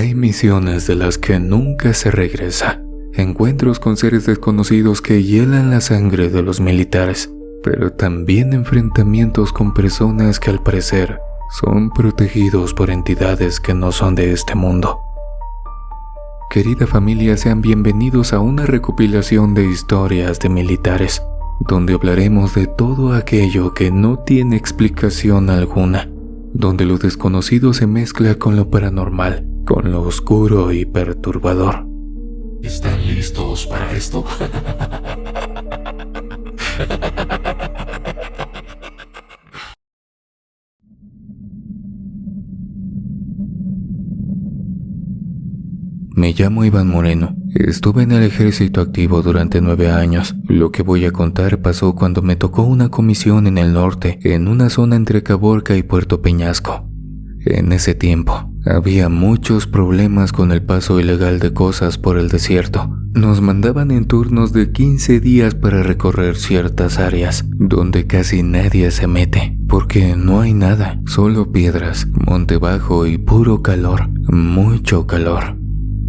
Hay misiones de las que nunca se regresa. Encuentros con seres desconocidos que hielan la sangre de los militares, pero también enfrentamientos con personas que al parecer son protegidos por entidades que no son de este mundo. Querida familia, sean bienvenidos a una recopilación de historias de militares, donde hablaremos de todo aquello que no tiene explicación alguna, donde lo desconocido se mezcla con lo paranormal, con lo oscuro y perturbador. ¿Están listos para esto? Me llamo Iván Moreno. Estuve en el ejército activo durante 9 años. Lo que voy a contar pasó cuando me tocó una comisión en el norte, en una zona entre Caborca y Puerto Peñasco. En ese tiempo, había muchos problemas con el paso ilegal de cosas por el desierto. Nos mandaban en turnos de 15 días para recorrer ciertas áreas, donde casi nadie se mete, porque no hay nada, solo piedras, monte bajo y puro calor, mucho calor.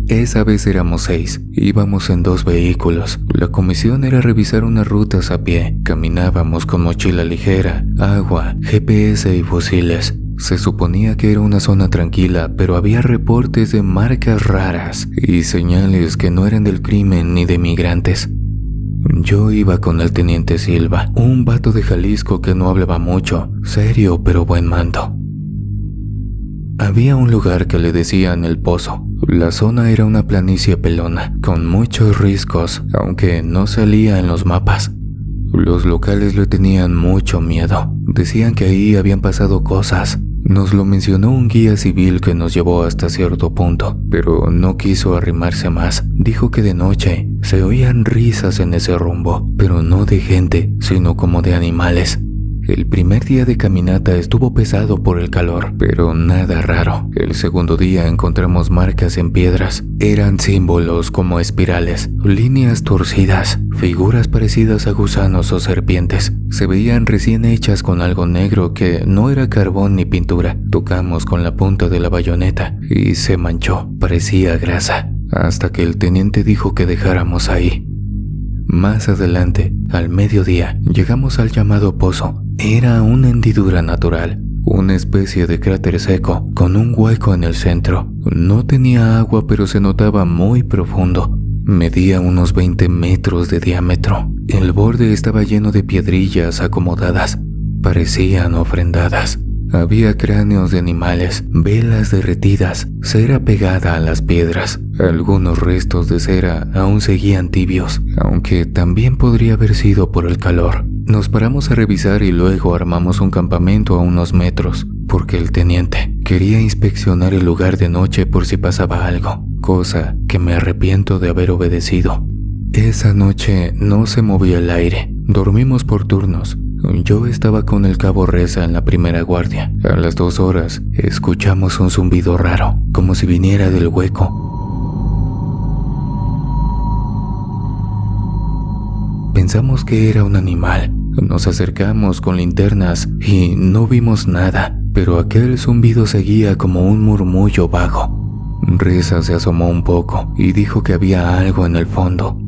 Esa vez éramos 6, íbamos en 2 vehículos. La comisión era revisar unas rutas a pie. Caminábamos con mochila ligera, agua, GPS y fusiles. Se suponía que era una zona tranquila, pero había reportes de marcas raras y señales que no eran del crimen ni de migrantes. Yo iba con el teniente Silva, un vato de Jalisco que no hablaba mucho, serio pero buen mando. Había un lugar que le decían El Pozo. La zona era una planicie pelona, con muchos riscos, aunque no salía en los mapas. Los locales le tenían mucho miedo. Decían que ahí habían pasado cosas. Nos lo mencionó un guía civil que nos llevó hasta cierto punto, pero no quiso arrimarse más. Dijo que de noche se oían risas en ese rumbo, pero no de gente, sino como de animales. El primer día de caminata estuvo pesado por el calor, pero nada raro. El segundo día encontramos marcas en piedras. Eran símbolos como espirales, líneas torcidas, figuras parecidas a gusanos o serpientes. Se veían recién hechas con algo negro que no era carbón ni pintura. Tocamos con la punta de la bayoneta y se manchó, parecía grasa, hasta que el teniente dijo que dejáramos ahí. Más adelante, al mediodía, llegamos al llamado pozo. Era una hendidura natural, una especie de cráter seco, con un hueco en el centro. No tenía agua, pero se notaba muy profundo. Medía unos 20 metros de diámetro. El borde estaba lleno de piedrillas acomodadas. Parecían ofrendadas. Había cráneos de animales, velas derretidas, cera pegada a las piedras. Algunos restos de cera aún seguían tibios, aunque también podría haber sido por el calor. Nos paramos a revisar y luego armamos un campamento a unos metros, porque el teniente quería inspeccionar el lugar de noche por si pasaba algo, cosa que me arrepiento de haber obedecido. Esa noche no se movía el aire, dormimos por turnos. Yo estaba con el cabo Reza en la primera guardia. A las 2 horas escuchamos un zumbido raro, como si viniera del hueco. Pensamos que era un animal. Nos acercamos con linternas y no vimos nada, pero aquel zumbido seguía como un murmullo bajo. Reza se asomó un poco y dijo que había algo en el fondo.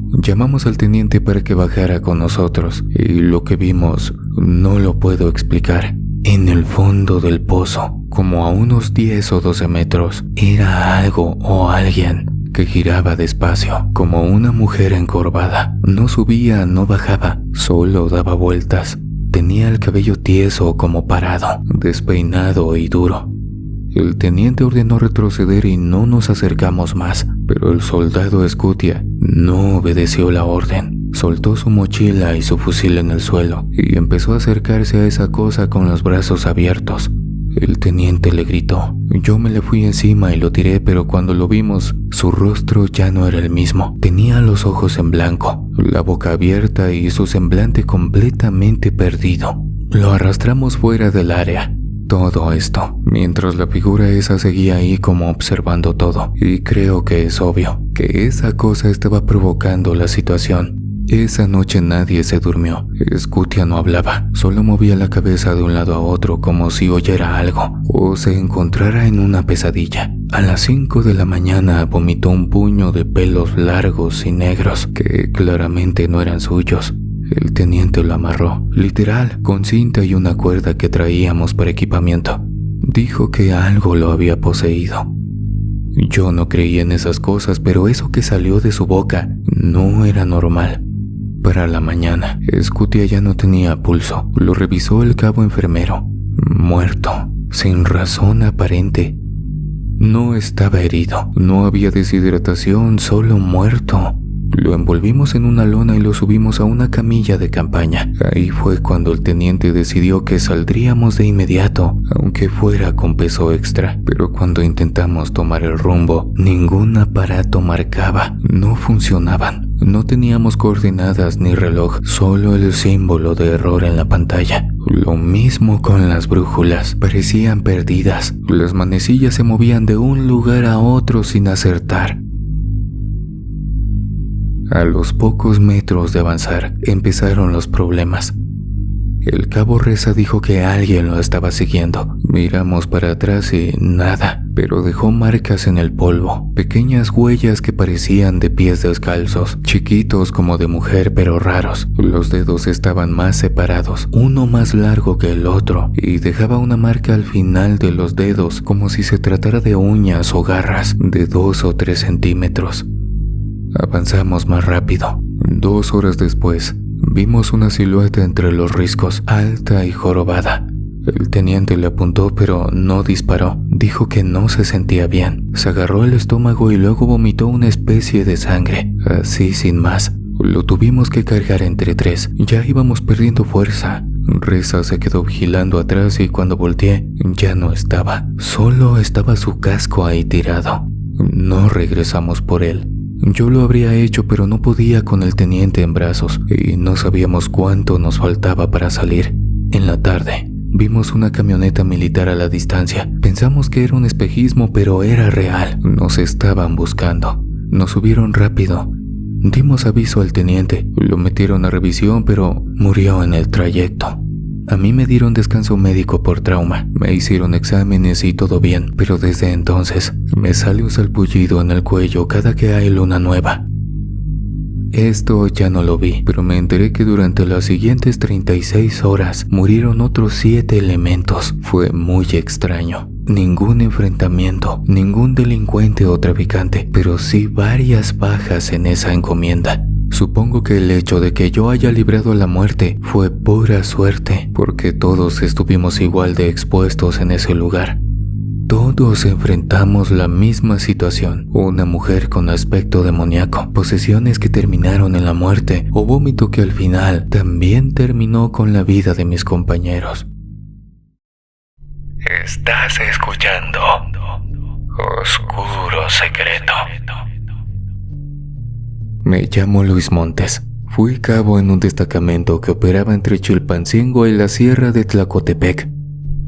Llamamos al teniente para que bajara con nosotros y lo que vimos no lo puedo explicar. En el fondo del pozo, como a unos 10 o 12 metros, era algo o alguien que giraba despacio, como una mujer encorvada. No subía, no bajaba, solo daba vueltas. Tenía el cabello tieso como parado, despeinado y duro. El teniente ordenó retroceder y no nos acercamos más, pero el soldado Scutia no obedeció la orden. Soltó su mochila y su fusil en el suelo y empezó a acercarse a esa cosa con los brazos abiertos. El teniente le gritó. Yo me le fui encima y lo tiré, pero cuando lo vimos, su rostro ya no era el mismo. Tenía los ojos en blanco, la boca abierta y su semblante completamente perdido. Lo arrastramos fuera del área. Todo esto, mientras la figura esa seguía ahí como observando todo. Y creo que es obvio que esa cosa estaba provocando la situación. Esa noche nadie se durmió. Scutia no hablaba, solo movía la cabeza de un lado a otro como si oyera algo o se encontrara en una pesadilla. A las 5 de la mañana vomitó un puño de pelos largos y negros que claramente no eran suyos. El teniente lo amarró, literal, con cinta y una cuerda que traíamos para equipamiento. Dijo que algo lo había poseído. Yo no creía en esas cosas, pero eso que salió de su boca no era normal. Para la mañana, Scutia ya no tenía pulso. Lo revisó el cabo enfermero. Muerto, sin razón aparente. No estaba herido, no había deshidratación, solo muerto. Lo envolvimos en una lona y lo subimos a una camilla de campaña. Ahí fue cuando el teniente decidió que saldríamos de inmediato, aunque fuera con peso extra. Pero cuando intentamos tomar el rumbo, ningún aparato marcaba, no funcionaban. No teníamos coordenadas ni reloj, solo el símbolo de error en la pantalla. Lo mismo con las brújulas, parecían perdidas. Las manecillas se movían de un lugar a otro sin acertar. A los pocos metros de avanzar, empezaron los problemas. El cabo Reza dijo que alguien lo estaba siguiendo. Miramos para atrás y nada, pero dejó marcas en el polvo, pequeñas huellas que parecían de pies descalzos, chiquitos como de mujer pero raros. Los dedos estaban más separados, uno más largo que el otro, y dejaba una marca al final de los dedos como si se tratara de uñas o garras de 2 o 3 centímetros. Avanzamos más rápido. 2 horas después, vimos una silueta entre los riscos, alta y jorobada. El teniente le apuntó pero no disparó. Dijo que no se sentía bien. Se agarró el estómago y luego vomitó una especie de sangre. Así sin más. Lo tuvimos que cargar entre 3. Ya íbamos perdiendo fuerza. Reza se quedó vigilando atrás y cuando volteé ya no estaba. Solo estaba su casco ahí tirado. No regresamos por él. Yo lo habría hecho, pero no podía con el teniente en brazos y no sabíamos cuánto nos faltaba para salir. En la tarde, vimos una camioneta militar a la distancia. Pensamos que era un espejismo, pero era real. Nos estaban buscando. Nos subieron rápido. Dimos aviso al teniente. Lo metieron a revisión, pero murió en el trayecto. A mí me dieron descanso médico por trauma, me hicieron exámenes y todo bien, pero desde entonces me sale un salpullido en el cuello cada que hay luna nueva. Esto ya no lo vi, pero me enteré que durante las siguientes 36 horas murieron otros 7 elementos. Fue muy extraño. Ningún enfrentamiento, ningún delincuente o traficante, pero sí varias bajas en esa encomienda. Supongo que el hecho de que yo haya librado la muerte fue pura suerte, porque todos estuvimos igual de expuestos en ese lugar. Todos enfrentamos la misma situación, una mujer con aspecto demoníaco, posesiones que terminaron en la muerte o vómito que al final también terminó con la vida de mis compañeros. Estás escuchando Oscuro Secreto. Me llamo Luis Montes. Fui cabo en un destacamento que operaba entre Chilpancingo y la Sierra de Tlacotepec.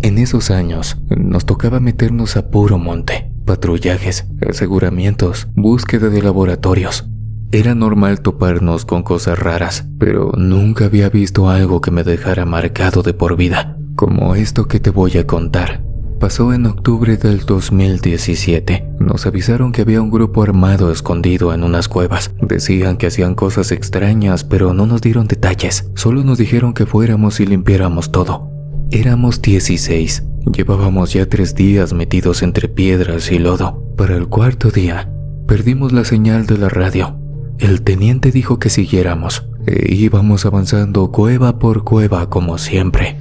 En esos años, nos tocaba meternos a puro monte, patrullajes, aseguramientos, búsqueda de laboratorios. Era normal toparnos con cosas raras, pero nunca había visto algo que me dejara marcado de por vida, como esto que te voy a contar. Pasó en octubre del 2017. Nos avisaron que había un grupo armado escondido en unas cuevas. Decían que hacían cosas extrañas, pero no nos dieron detalles. Solo nos dijeron que fuéramos y limpiáramos todo. Éramos 16. Llevábamos ya 3 días metidos entre piedras y lodo. Para el 4.º día, perdimos la señal de la radio. El teniente dijo que siguiéramos, e íbamos avanzando cueva por cueva como siempre.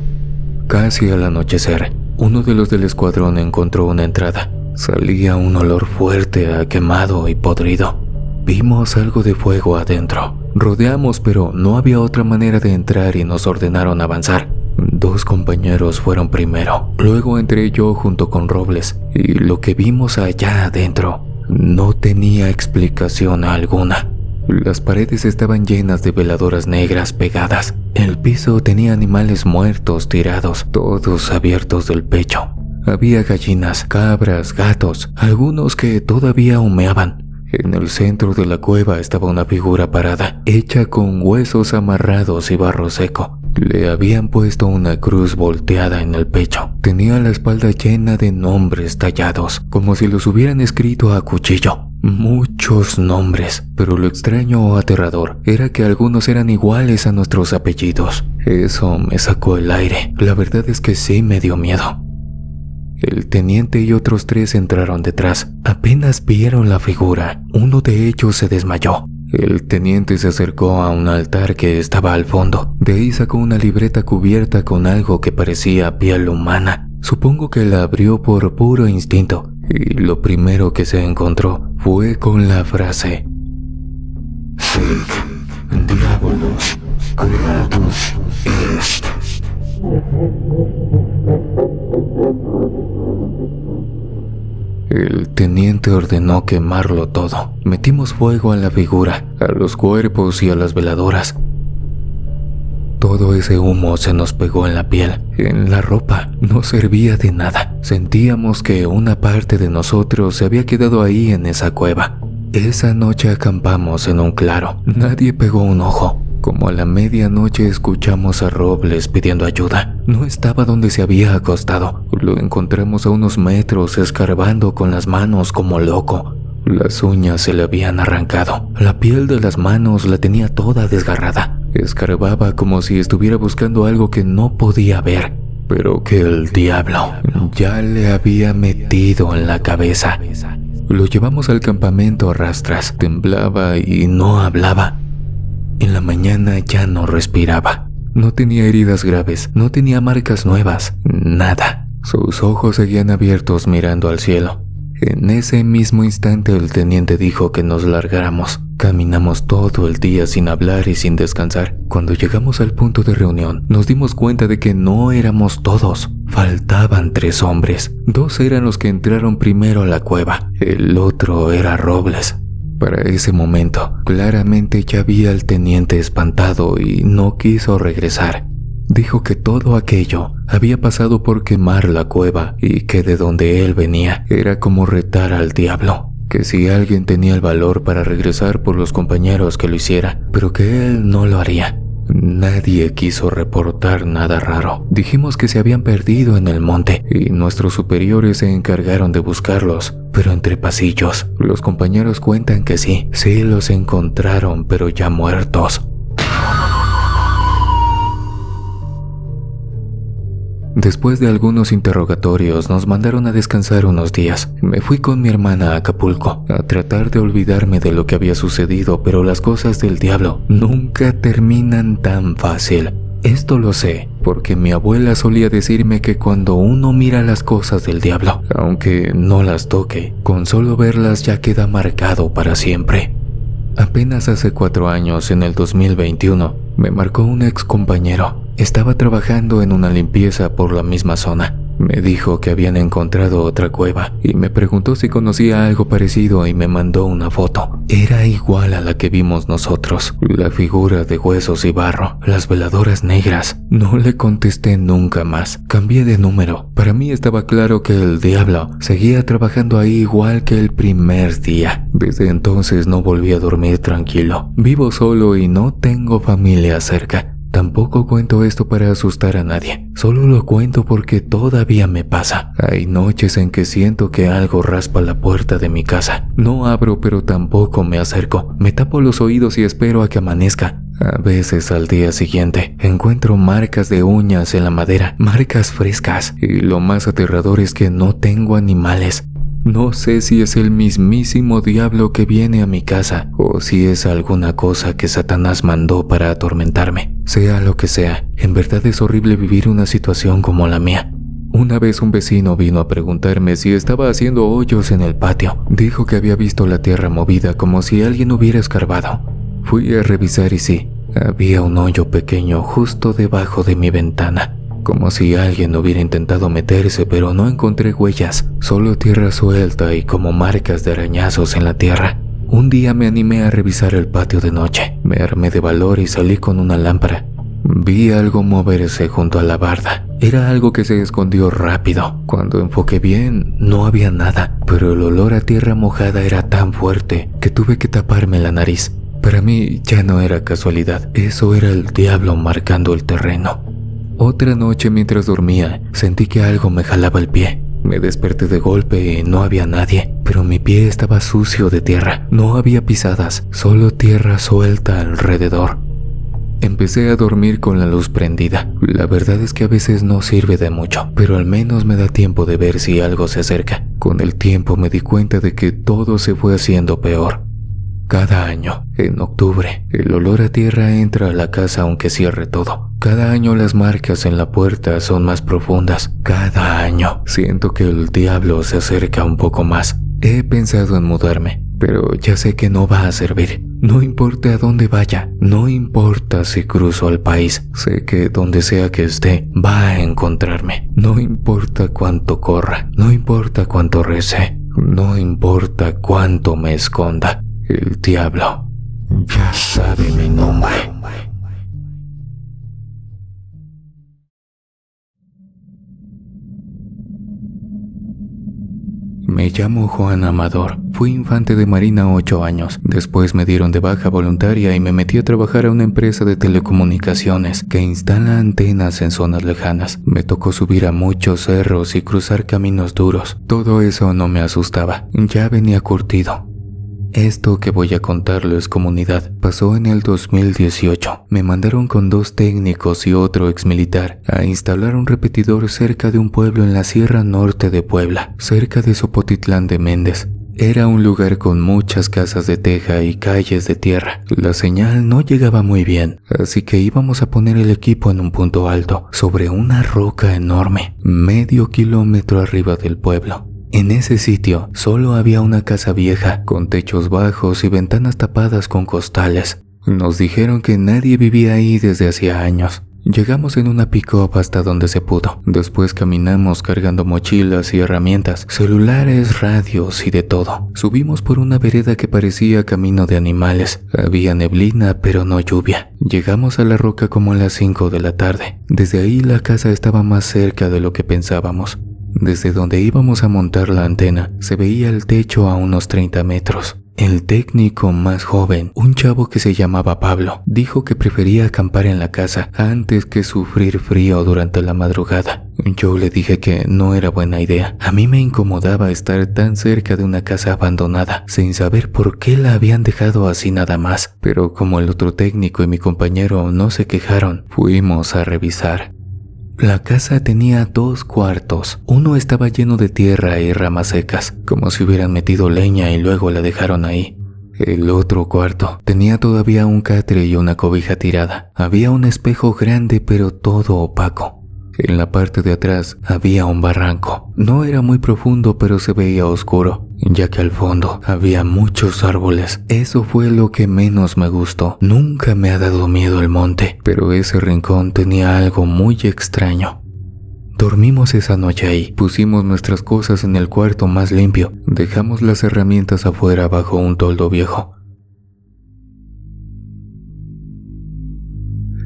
Casi al anochecer, uno de los del escuadrón encontró una entrada. Salía un olor fuerte a quemado y podrido. Vimos algo de fuego adentro. Rodeamos, pero no había otra manera de entrar y nos ordenaron avanzar. 2 compañeros fueron primero. Luego entré yo junto con Robles, y lo que vimos allá adentro no tenía explicación alguna. Las paredes estaban llenas de veladoras negras pegadas. El piso tenía animales muertos tirados, todos abiertos del pecho. Había gallinas, cabras, gatos, algunos que todavía humeaban. En el centro de la cueva estaba una figura parada, hecha con huesos amarrados y barro seco. Le habían puesto una cruz volteada en el pecho. Tenía la espalda llena de nombres tallados, como si los hubieran escrito a cuchillo. Muchos nombres, pero lo extraño o aterrador era que algunos eran iguales a nuestros apellidos. Eso me sacó el aire. La verdad es que sí me dio miedo. El teniente y otros 3 entraron detrás. Apenas vieron la figura, uno de ellos se desmayó. El teniente se acercó a un altar que estaba al fondo. De ahí sacó una libreta cubierta con algo que parecía piel humana. Supongo que la abrió por puro instinto. Y lo primero que se encontró fue con la frase: Sic diabolus creatus est. El teniente ordenó quemarlo todo. Metimos fuego a la figura, a los cuerpos y a las veladoras. Todo ese humo se nos pegó en la piel, en la ropa. No servía de nada. Sentíamos que una parte de nosotros se había quedado ahí en esa cueva. Esa noche acampamos en un claro. Nadie pegó un ojo. Como a la medianoche escuchamos a Robles pidiendo ayuda. No estaba donde se había acostado. Lo encontramos a unos metros escarbando con las manos como loco. Las uñas se le habían arrancado. La piel de las manos la tenía toda desgarrada. Escarbaba como si estuviera buscando algo que no podía ver, pero que el diablo ya le había metido en la cabeza. Lo llevamos al campamento a rastras. Temblaba y no hablaba. En la mañana ya no respiraba. No tenía heridas graves, no tenía marcas nuevas, nada. Sus ojos seguían abiertos mirando al cielo. En ese mismo instante el teniente dijo que nos largáramos. Caminamos todo el día sin hablar y sin descansar. Cuando llegamos al punto de reunión, nos dimos cuenta de que no éramos todos. Faltaban 3 hombres. 2 eran los que entraron primero a la cueva. El otro era Robles. Para ese momento, claramente ya vi al teniente espantado y no quiso regresar. Dijo que todo aquello había pasado por quemar la cueva y que de donde él venía era como retar al diablo. Que si alguien tenía el valor para regresar por los compañeros que lo hiciera, pero que él no lo haría. Nadie quiso reportar nada raro. Dijimos que se habían perdido en el monte y nuestros superiores se encargaron de buscarlos, pero entre pasillos. Los compañeros cuentan que sí los encontraron, pero ya muertos. Después de algunos interrogatorios nos mandaron a descansar unos días. Me fui con mi hermana a Acapulco a tratar de olvidarme de lo que había sucedido, pero las cosas del diablo nunca terminan tan fácil. Esto lo sé porque mi abuela solía decirme que cuando uno mira las cosas del diablo, aunque no las toque, con solo verlas ya queda marcado para siempre. Apenas hace 4 años, en el 2021, me marcó un ex compañero. Estaba trabajando en una limpieza por la misma zona. Me dijo que habían encontrado otra cueva y me preguntó si conocía algo parecido y me mandó una foto. Era igual a la que vimos nosotros. La figura de huesos y barro, las veladoras negras. No le contesté nunca más. Cambié de número. Para mí estaba claro que el diablo seguía trabajando ahí igual que el primer día. Desde entonces no volví a dormir tranquilo. Vivo solo y no tengo familia cerca. Tampoco cuento esto para asustar a nadie, solo lo cuento porque todavía me pasa. Hay noches en que siento que algo raspa la puerta de mi casa. No abro, pero tampoco me acerco. Me tapo los oídos y espero a que amanezca. A veces al día siguiente encuentro marcas de uñas en la madera, marcas frescas, y lo más aterrador es que no tengo animales. No sé si es el mismísimo diablo que viene a mi casa o si es alguna cosa que Satanás mandó para atormentarme. Sea lo que sea, en verdad es horrible vivir una situación como la mía. Una vez un vecino vino a preguntarme si estaba haciendo hoyos en el patio. Dijo que había visto la tierra movida como si alguien hubiera escarbado. Fui a revisar y sí, había un hoyo pequeño justo debajo de mi ventana. Como si alguien hubiera intentado meterse, pero no encontré huellas, solo tierra suelta y como marcas de arañazos en la tierra. Un día me animé a revisar el patio de noche. Me armé de valor y salí con una lámpara. Vi algo moverse junto a la barda. Era algo que se escondió rápido. Cuando enfoqué bien, no había nada, pero el olor a tierra mojada era tan fuerte que tuve que taparme la nariz. Para mí ya no era casualidad, eso era el diablo marcando el terreno. Otra noche mientras dormía, sentí que algo me jalaba el pie. Me desperté de golpe y no había nadie, pero mi pie estaba sucio de tierra. No había pisadas, solo tierra suelta alrededor. Empecé a dormir con la luz prendida. La verdad es que a veces no sirve de mucho, pero al menos me da tiempo de ver si algo se acerca. Con el tiempo me di cuenta de que todo se fue haciendo peor. Cada año, en octubre, el olor a tierra entra a la casa aunque cierre todo. Cada año las marcas en la puerta son más profundas. Cada año siento que el diablo se acerca un poco más. He pensado en mudarme, pero ya sé que no va a servir. No importa a dónde vaya, no importa si cruzo el país, sé que donde sea que esté, va a encontrarme. No importa cuánto corra, no importa cuánto rece, no importa cuánto me esconda. El diablo ya sabe mi nombre. Me llamo Juan Amador. Fui infante de marina 8 años. Después me dieron de baja voluntaria y me metí a trabajar a una empresa de telecomunicaciones que instala antenas en zonas lejanas. Me tocó subir a muchos cerros y cruzar caminos duros. Todo eso no me asustaba. Ya venía curtido. Esto que voy a contarlo es comunidad. Pasó en el 2018. Me mandaron con 2 técnicos y otro exmilitar a instalar un repetidor cerca de un pueblo en la Sierra Norte de Puebla, cerca de Zopotitlán de Méndez. Era un lugar con muchas casas de teja y calles de tierra. La señal no llegaba muy bien, así que íbamos a poner el equipo en un punto alto, sobre una roca enorme, medio kilómetro arriba del pueblo. En ese sitio solo había una casa vieja, con techos bajos y ventanas tapadas con costales. Nos dijeron que nadie vivía ahí desde hacía años. Llegamos en una pick-up hasta donde se pudo. Después caminamos cargando mochilas y herramientas, celulares, radios y de todo. Subimos por una vereda que parecía camino de animales. Había neblina, pero no lluvia. Llegamos a la roca como a las 5 de la tarde. Desde ahí la casa estaba más cerca de lo que pensábamos. Desde donde íbamos a montar la antena, se veía el techo a unos 30 metros. El técnico más joven, un chavo que se llamaba Pablo, dijo que prefería acampar en la casa antes que sufrir frío durante la madrugada. Yo le dije que no era buena idea. A mí me incomodaba estar tan cerca de una casa abandonada, sin saber por qué la habían dejado así nada más. Pero como el otro técnico y mi compañero no se quejaron, fuimos a revisar. La casa tenía 2 cuartos. Uno estaba lleno de tierra y ramas secas, como si hubieran metido leña y luego la dejaron ahí. El otro cuarto tenía todavía un catre y una cobija tirada. Había un espejo grande pero todo opaco. En la parte de atrás había un barranco. No era muy profundo, pero se veía oscuro, ya que al fondo había muchos árboles. Eso fue lo que menos me gustó. Nunca me ha dado miedo el monte, pero ese rincón tenía algo muy extraño. Dormimos esa noche ahí. Pusimos nuestras cosas en el cuarto más limpio. Dejamos las herramientas afuera bajo un toldo viejo.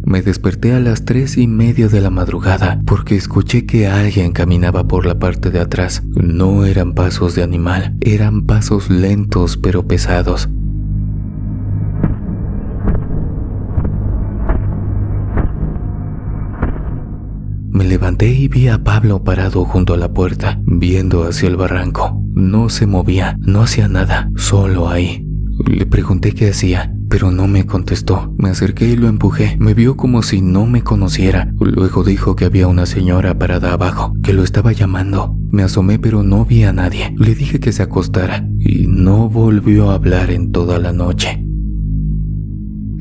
Me desperté a las 3:30 de la madrugada porque escuché que alguien caminaba por la parte de atrás. No eran pasos de animal, eran pasos lentos pero pesados. Me levanté y vi a Pablo parado junto a la puerta, viendo hacia el barranco. No se movía, no hacía nada, solo ahí. Le pregunté qué hacía, pero no me contestó. Me acerqué y lo empujé. Me vio como si no me conociera. Luego dijo que había una señora parada abajo, que lo estaba llamando. Me asomé pero no vi a nadie. Le dije que se acostara y no volvió a hablar en toda la noche.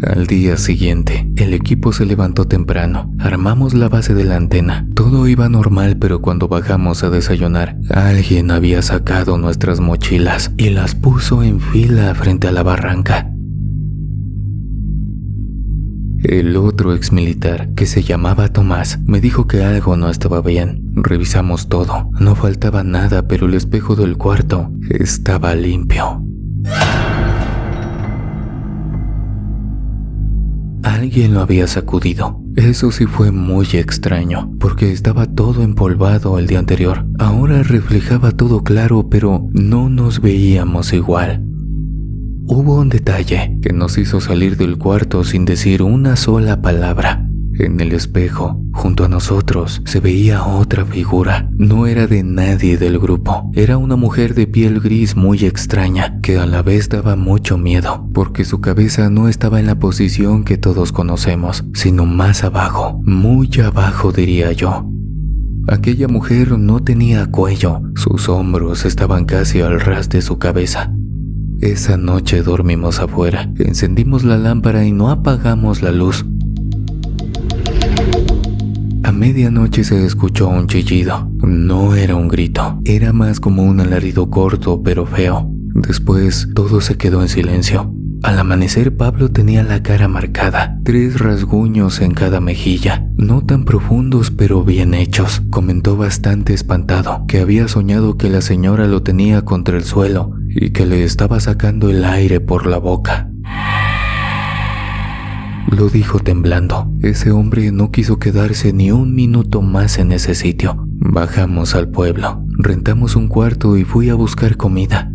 Al día siguiente, el equipo se levantó temprano. Armamos la base de la antena. Todo iba normal, pero cuando bajamos a desayunar, alguien había sacado nuestras mochilas y las puso en fila frente a la barranca. El otro exmilitar, que se llamaba Tomás, me dijo que algo no estaba bien. Revisamos todo. No faltaba nada, pero el espejo del cuarto estaba limpio. alguien lo había sacudido. Eso sí fue muy extraño, porque estaba todo empolvado el día anterior. Ahora reflejaba todo claro, pero no nos veíamos igual. Hubo un detalle que nos hizo salir del cuarto sin decir una sola palabra. En el espejo, junto a nosotros, se veía otra figura. No era de nadie del grupo. Era una mujer de piel gris muy extraña, que a la vez daba mucho miedo, porque su cabeza no estaba en la posición que todos conocemos, sino más abajo, muy abajo diría yo. Aquella mujer no tenía cuello, sus hombros estaban casi al ras de su cabeza. Esa noche dormimos afuera, encendimos la lámpara y no apagamos la luz. A medianoche se escuchó un chillido. No era un grito, era más como un alarido corto pero feo. Después todo se quedó en silencio. Al amanecer Pablo tenía la cara marcada, 3 rasguños en cada mejilla, no tan profundos pero bien hechos. Comentó bastante espantado que había soñado que la señora lo tenía contra el suelo y que le estaba sacando el aire por la boca. Lo dijo temblando. Ese hombre no quiso quedarse ni un minuto más en ese sitio. Bajamos al pueblo, rentamos un cuarto y fui a buscar comida.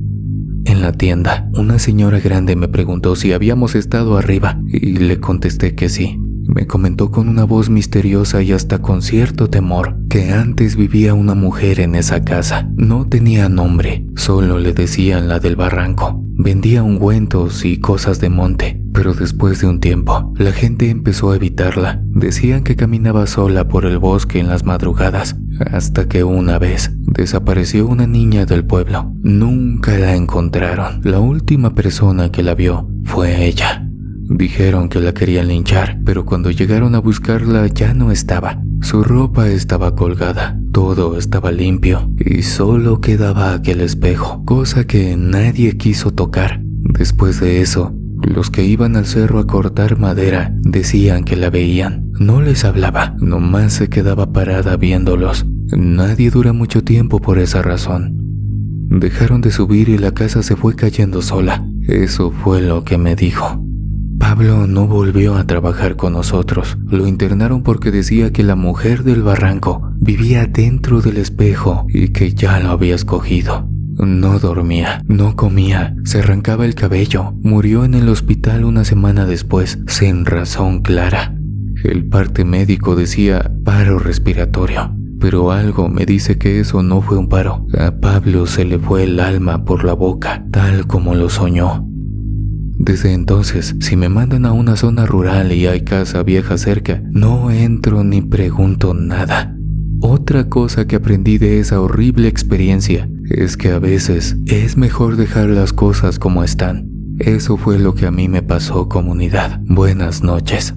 En la tienda, una señora grande me preguntó si habíamos estado arriba y le contesté que sí. Me comentó con una voz misteriosa y hasta con cierto temor que antes vivía una mujer en esa casa. No tenía nombre, solo le decían la del barranco. Vendía ungüentos y cosas de monte, pero después de un tiempo, la gente empezó a evitarla. Decían que caminaba sola por el bosque en las madrugadas, hasta que una vez desapareció una niña del pueblo. Nunca la encontraron. La última persona que la vio fue ella. Dijeron que la querían linchar, pero cuando llegaron a buscarla ya no estaba. Su ropa estaba colgada, todo estaba limpio y solo quedaba aquel espejo, cosa que nadie quiso tocar. Después de eso, los que iban al cerro a cortar madera decían que la veían. No les hablaba, nomás se quedaba parada viéndolos. Nadie dura mucho tiempo por esa razón. Dejaron de subir y la casa se fue cayendo sola. Eso fue lo que me dijo. Pablo no volvió a trabajar con nosotros. Lo internaron porque decía que la mujer del barranco vivía dentro del espejo y que ya lo había escogido. No dormía, no comía, se arrancaba el cabello. Murió en el hospital una semana después, sin razón clara. El parte médico decía paro respiratorio, pero algo me dice que eso no fue un paro. A Pablo se le fue el alma por la boca, tal como lo soñó. Desde entonces, si me mandan a una zona rural y hay casa vieja cerca, no entro ni pregunto nada. Otra cosa que aprendí de esa horrible experiencia es que a veces es mejor dejar las cosas como están. Eso fue lo que a mí me pasó, comunidad. Buenas noches.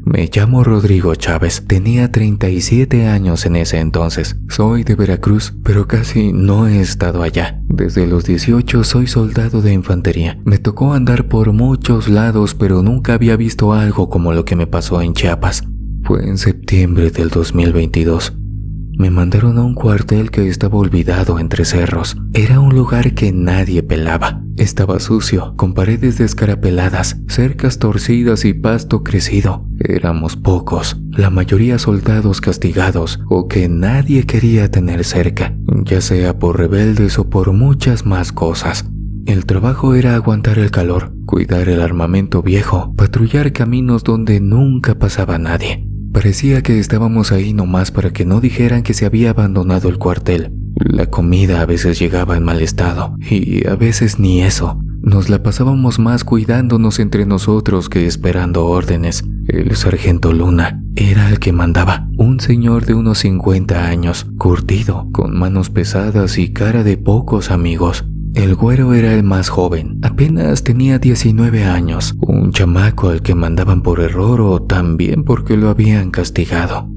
Me llamo Rodrigo Chávez, tenía 37 años en ese entonces. Soy de Veracruz, pero casi no he estado allá. Desde los 18 soy soldado de infantería. Me tocó andar por muchos lados, pero nunca había visto algo como lo que me pasó en Chiapas. Fue en septiembre del 2022. Me mandaron a un cuartel que estaba olvidado entre cerros. Era un lugar que nadie pelaba. Estaba sucio, con paredes descarapeladas, cercas torcidas y pasto crecido. Éramos pocos, la mayoría soldados castigados o que nadie quería tener cerca, ya sea por rebeldes o por muchas más cosas. El trabajo era aguantar el calor, cuidar el armamento viejo, patrullar caminos donde nunca pasaba nadie. Parecía que estábamos ahí nomás para que no dijeran que se había abandonado el cuartel. La comida a veces llegaba en mal estado y a veces ni eso. Nos la pasábamos más cuidándonos entre nosotros que esperando órdenes. El sargento Luna era el que mandaba, un señor de unos 50 años, curtido, con manos pesadas y cara de pocos amigos. El güero era el más joven, apenas tenía 19 años, un chamaco al que mandaban por error o también porque lo habían castigado.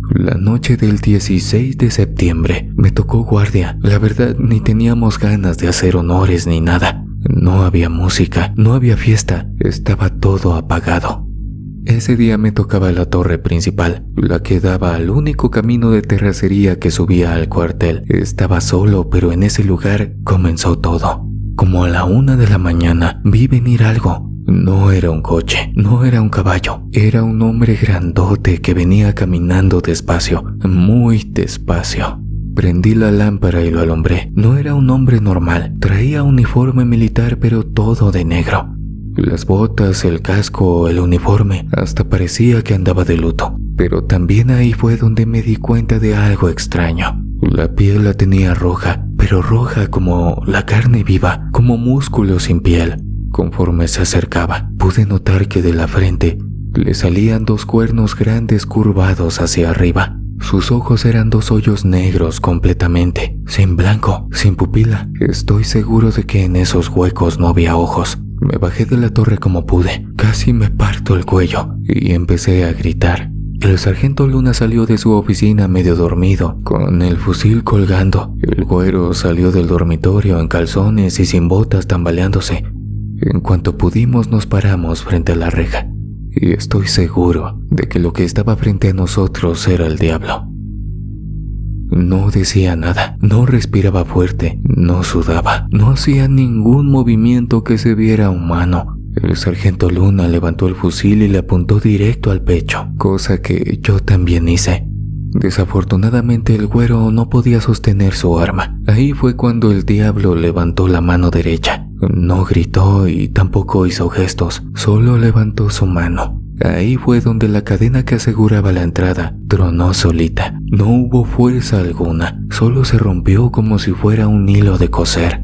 La noche del 16 de septiembre me tocó guardia. La verdad, ni teníamos ganas de hacer honores ni nada. No había música, no había fiesta, estaba todo apagado. Ese día me tocaba la torre principal, la que daba al único camino de terracería que subía al cuartel. Estaba solo, pero en ese lugar comenzó todo. Como a la 1 de la mañana vi venir algo. No era un coche, no era un caballo, era un hombre grandote que venía caminando despacio, muy despacio. Prendí la lámpara y lo alumbré. No era un hombre normal, traía uniforme militar pero todo de negro. Las botas, el casco, el uniforme, hasta parecía que andaba de luto. Pero también ahí fue donde me di cuenta de algo extraño. La piel la tenía roja, pero roja como la carne viva, como músculo sin piel. Conforme se acercaba, pude notar que de la frente le salían 2 cuernos grandes curvados hacia arriba. Sus ojos eran 2 hoyos negros completamente, sin blanco, sin pupila. Estoy seguro de que en esos huecos no había ojos. Me bajé de la torre como pude, casi me parto el cuello y empecé a gritar. El sargento Luna salió de su oficina medio dormido, con el fusil colgando. El güero salió del dormitorio en calzones y sin botas, tambaleándose. En cuanto pudimos nos paramos frente a la reja. Y estoy seguro de que lo que estaba frente a nosotros era el diablo. No decía nada, no respiraba fuerte, no sudaba, no hacía ningún movimiento que se viera humano. El sargento Luna levantó el fusil y le apuntó directo al pecho, cosa que yo también hice. Desafortunadamente el güero no podía sostener su arma. Ahí fue cuando el diablo levantó la mano derecha. No gritó y tampoco hizo gestos, solo levantó su mano. Ahí fue donde la cadena que aseguraba la entrada tronó solita. No hubo fuerza alguna, solo se rompió como si fuera un hilo de coser.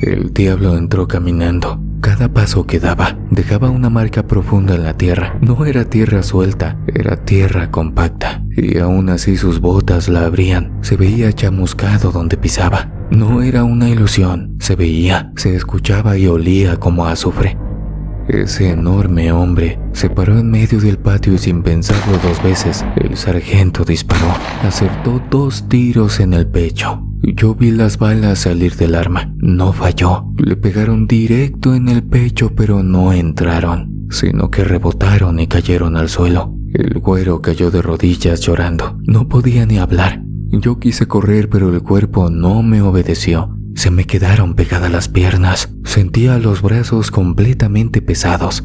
El diablo entró caminando. Cada paso que daba dejaba una marca profunda en la tierra. No era tierra suelta, era tierra compacta. Y aún así sus botas la abrían. Se veía chamuscado donde pisaba. No era una ilusión. Se veía, se escuchaba y olía como a azufre. Ese enorme hombre se paró en medio del patio y sin pensarlo 2 veces, el sargento disparó. Acertó 2 tiros en el pecho. Yo vi las balas salir del arma. No falló. Le pegaron directo en el pecho, pero no entraron, sino que rebotaron y cayeron al suelo. El güero cayó de rodillas llorando. No podía ni hablar. Yo quise correr, pero el cuerpo no me obedeció. Se me quedaron pegadas las piernas. Sentía los brazos completamente pesados.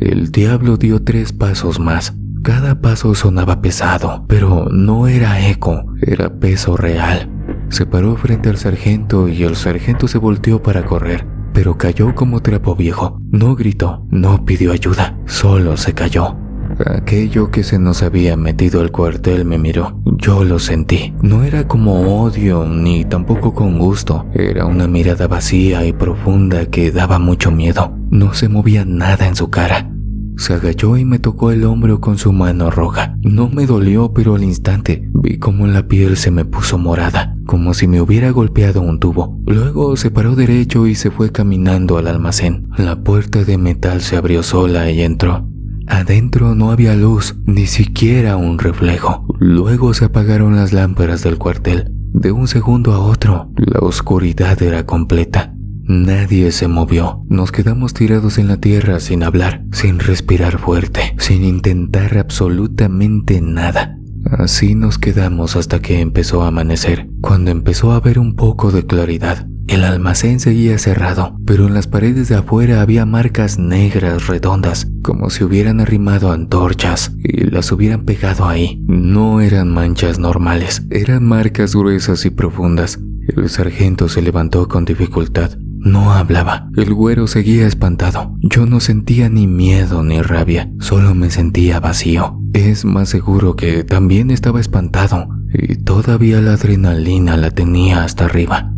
El diablo dio 3 pasos más. Cada paso sonaba pesado, pero no era eco, era peso real. Se paró frente al sargento y el sargento se volteó para correr, pero cayó como trapo viejo. No gritó, no pidió ayuda, solo se cayó. Aquello que se nos había metido al cuartel me miró. Yo lo sentí. No era como odio ni tampoco con gusto. Era una mirada vacía y profunda que daba mucho miedo. No se movía nada en su cara. Se agachó y me tocó el hombro con su mano roja. No me dolió, pero al instante vi cómo la piel se me puso morada, como si me hubiera golpeado un tubo. Luego se paró derecho y se fue caminando al almacén. La puerta de metal se abrió sola y entró. Adentro no había luz, ni siquiera un reflejo. Luego se apagaron las lámparas del cuartel. De un segundo a otro, la oscuridad era completa. Nadie se movió. Nos quedamos tirados en la tierra sin hablar, sin respirar fuerte, sin intentar absolutamente nada. Así nos quedamos hasta que empezó a amanecer. Cuando empezó a haber un poco de claridad, el almacén seguía cerrado, pero en las paredes de afuera había marcas negras redondas, como si hubieran arrimado antorchas y las hubieran pegado ahí. No eran manchas normales, eran marcas gruesas y profundas. El sargento se levantó con dificultad. No hablaba. El güero seguía espantado. Yo no sentía ni miedo ni rabia, solo me sentía vacío. Es más seguro que también estaba espantado y todavía la adrenalina la tenía hasta arriba.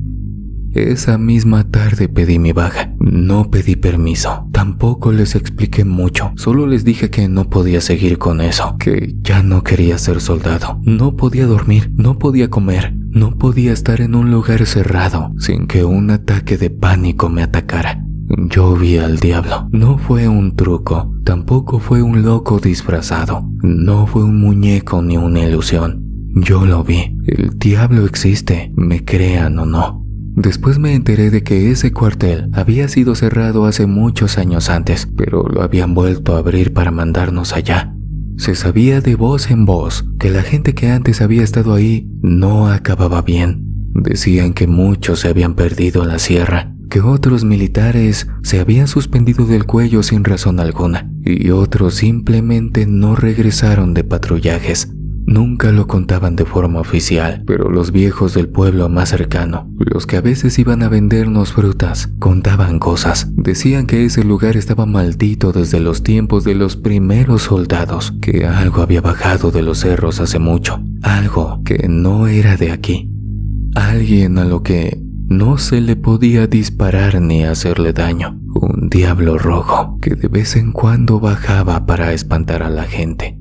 Esa misma tarde pedí mi baja. No pedí permiso. Tampoco les expliqué mucho. Solo les dije que no podía seguir con eso, que ya no quería ser soldado. No podía dormir, no podía comer, no podía estar en un lugar cerrado sin que un ataque de pánico me atacara. Yo vi al diablo. No fue un truco, tampoco fue un loco disfrazado, no fue un muñeco ni una ilusión. Yo lo vi. El diablo existe, me crean o no. Después me enteré de que ese cuartel había sido cerrado hace muchos años antes, pero lo habían vuelto a abrir para mandarnos allá. Se sabía de voz en voz que la gente que antes había estado ahí no acababa bien. Decían que muchos se habían perdido en la sierra, que otros militares se habían suspendido del cuello sin razón alguna, y otros simplemente no regresaron de patrullajes. Nunca lo contaban de forma oficial, pero los viejos del pueblo más cercano, los que a veces iban a vendernos frutas, contaban cosas. Decían que ese lugar estaba maldito desde los tiempos de los primeros soldados, que algo había bajado de los cerros hace mucho, algo que no era de aquí. Alguien a lo que no se le podía disparar ni hacerle daño. Un diablo rojo que de vez en cuando bajaba para espantar a la gente.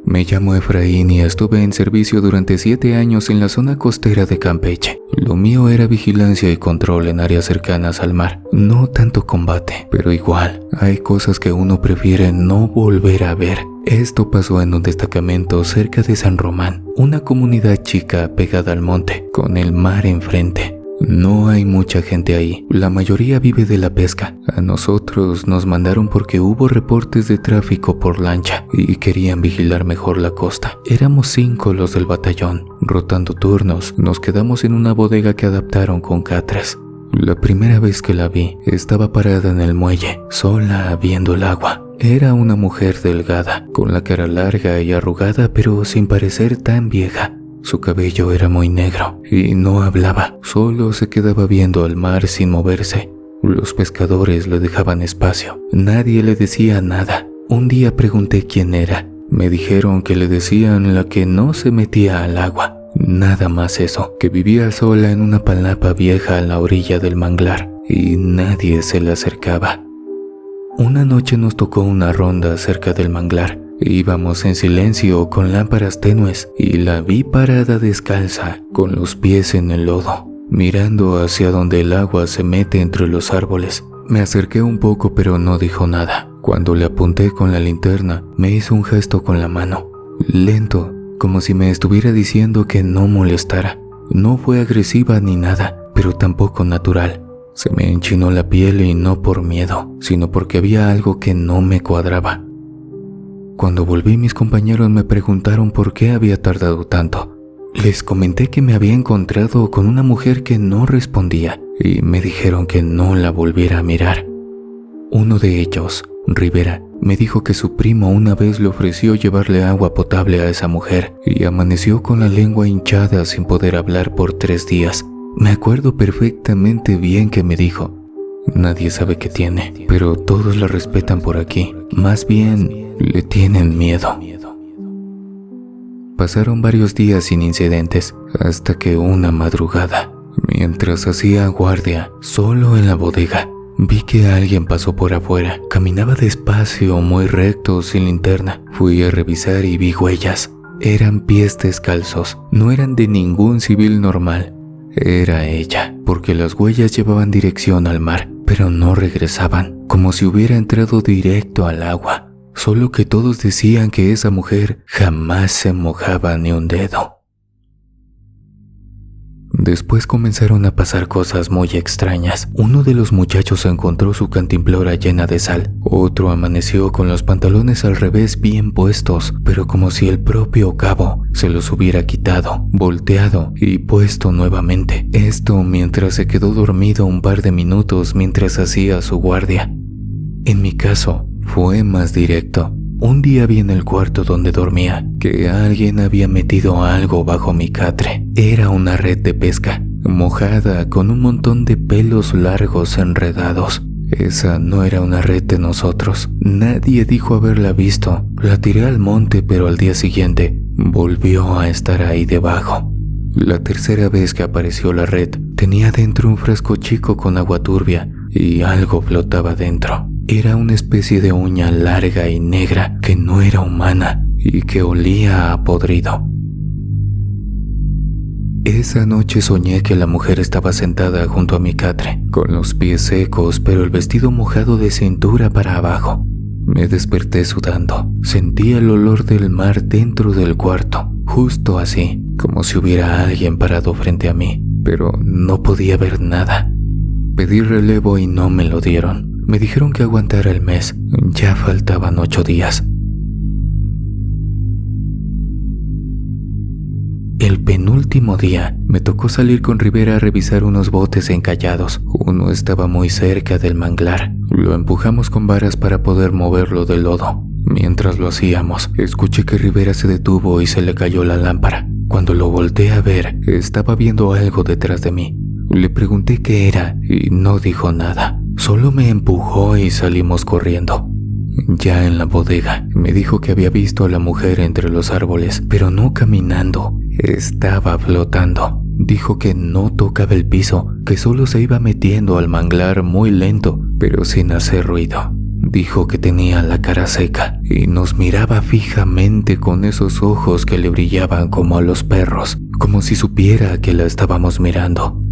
Me llamo Efraín y estuve en servicio durante 7 años en la zona costera de Campeche. Lo mío era vigilancia y control en áreas cercanas al mar. No tanto combate, pero igual, hay cosas que uno prefiere no volver a ver. Esto pasó en un destacamento cerca de San Román, una comunidad chica pegada al monte, con el mar enfrente. No hay mucha gente ahí, la mayoría vive de la pesca. A nosotros nos mandaron porque hubo reportes de tráfico por lancha y querían vigilar mejor la costa. Éramos 5 los del batallón, rotando turnos, nos quedamos en una bodega que adaptaron con catres. La primera vez que la vi, estaba parada en el muelle, sola viendo el agua. Era una mujer delgada, con la cara larga y arrugada pero sin parecer tan vieja. Su cabello era muy negro y no hablaba, solo se quedaba viendo al mar sin moverse. Los pescadores le dejaban espacio, nadie le decía nada. Un día pregunté quién era, me dijeron que le decían la que no se metía al agua. Nada más eso, que vivía sola en una palapa vieja a la orilla del manglar y nadie se le acercaba. Una noche nos tocó una ronda cerca del manglar. Íbamos en silencio con lámparas tenues y la vi parada descalza, con los pies en el lodo, mirando hacia donde el agua se mete entre los árboles. Me acerqué un poco pero no dijo nada. Cuando le apunté con la linterna, me hizo un gesto con la mano, lento, como si me estuviera diciendo que no molestara. No fue agresiva ni nada, pero tampoco natural. Se me enchinó la piel y no por miedo, sino porque había algo que no me cuadraba. Cuando volví, mis compañeros me preguntaron por qué había tardado tanto. Les comenté que me había encontrado con una mujer que no respondía y me dijeron que no la volviera a mirar. Uno de ellos, Rivera, me dijo que su primo una vez le ofreció llevarle agua potable a esa mujer y amaneció con la lengua hinchada sin poder hablar por 3 días. Me acuerdo perfectamente bien que me dijo: nadie sabe qué tiene, pero todos la respetan por aquí. Más bien, le tienen miedo. Pasaron varios días sin incidentes, hasta que una madrugada, mientras hacía guardia, solo en la bodega, vi que alguien pasó por afuera. Caminaba despacio, muy recto, sin linterna. Fui a revisar y vi huellas. Eran pies descalzos, no eran de ningún civil normal. Era ella, porque las huellas llevaban dirección al mar, pero no regresaban, como si hubiera entrado directo al agua. Solo que todos decían que esa mujer jamás se mojaba ni un dedo. Después comenzaron a pasar cosas muy extrañas. Uno de los muchachos encontró su cantimplora llena de sal. Otro amaneció con los pantalones al revés bien puestos, pero como si el propio cabo se los hubiera quitado, volteado y puesto nuevamente. Esto mientras se quedó dormido un par de minutos mientras hacía su guardia. En mi caso, fue más directo. Un día vi en el cuarto donde dormía que alguien había metido algo bajo mi catre. Era una red de pesca, mojada con un montón de pelos largos enredados. Esa no era una red de nosotros. Nadie dijo haberla visto. La tiré al monte, pero al día siguiente volvió a estar ahí debajo. La tercera vez que apareció la red, tenía dentro un frasco chico con agua turbia y algo flotaba dentro. Era una especie de uña larga y negra que no era humana y que olía a podrido. Esa noche soñé que la mujer estaba sentada junto a mi catre, con los pies secos pero el vestido mojado de cintura para abajo. Me desperté sudando. Sentí el olor del mar dentro del cuarto, justo así, como si hubiera alguien parado frente a mí, pero no podía ver nada. Pedí relevo y no me lo dieron. Me dijeron que aguantara el mes. Ya faltaban 8 días. El penúltimo día me tocó salir con Rivera a revisar unos botes encallados. Uno estaba muy cerca del manglar. Lo empujamos con varas para poder moverlo del lodo. Mientras lo hacíamos, escuché que Rivera se detuvo y se le cayó la lámpara. Cuando lo volteé a ver, estaba viendo algo detrás de mí. Le pregunté qué era y no dijo nada. Solo me empujó y salimos corriendo. Ya en la bodega, me dijo que había visto a la mujer entre los árboles, pero no caminando, estaba flotando. Dijo que no tocaba el piso, que solo se iba metiendo al manglar muy lento, pero sin hacer ruido. Dijo que tenía la cara seca y nos miraba fijamente con esos ojos que le brillaban como a los perros, como si supiera que la estábamos mirando.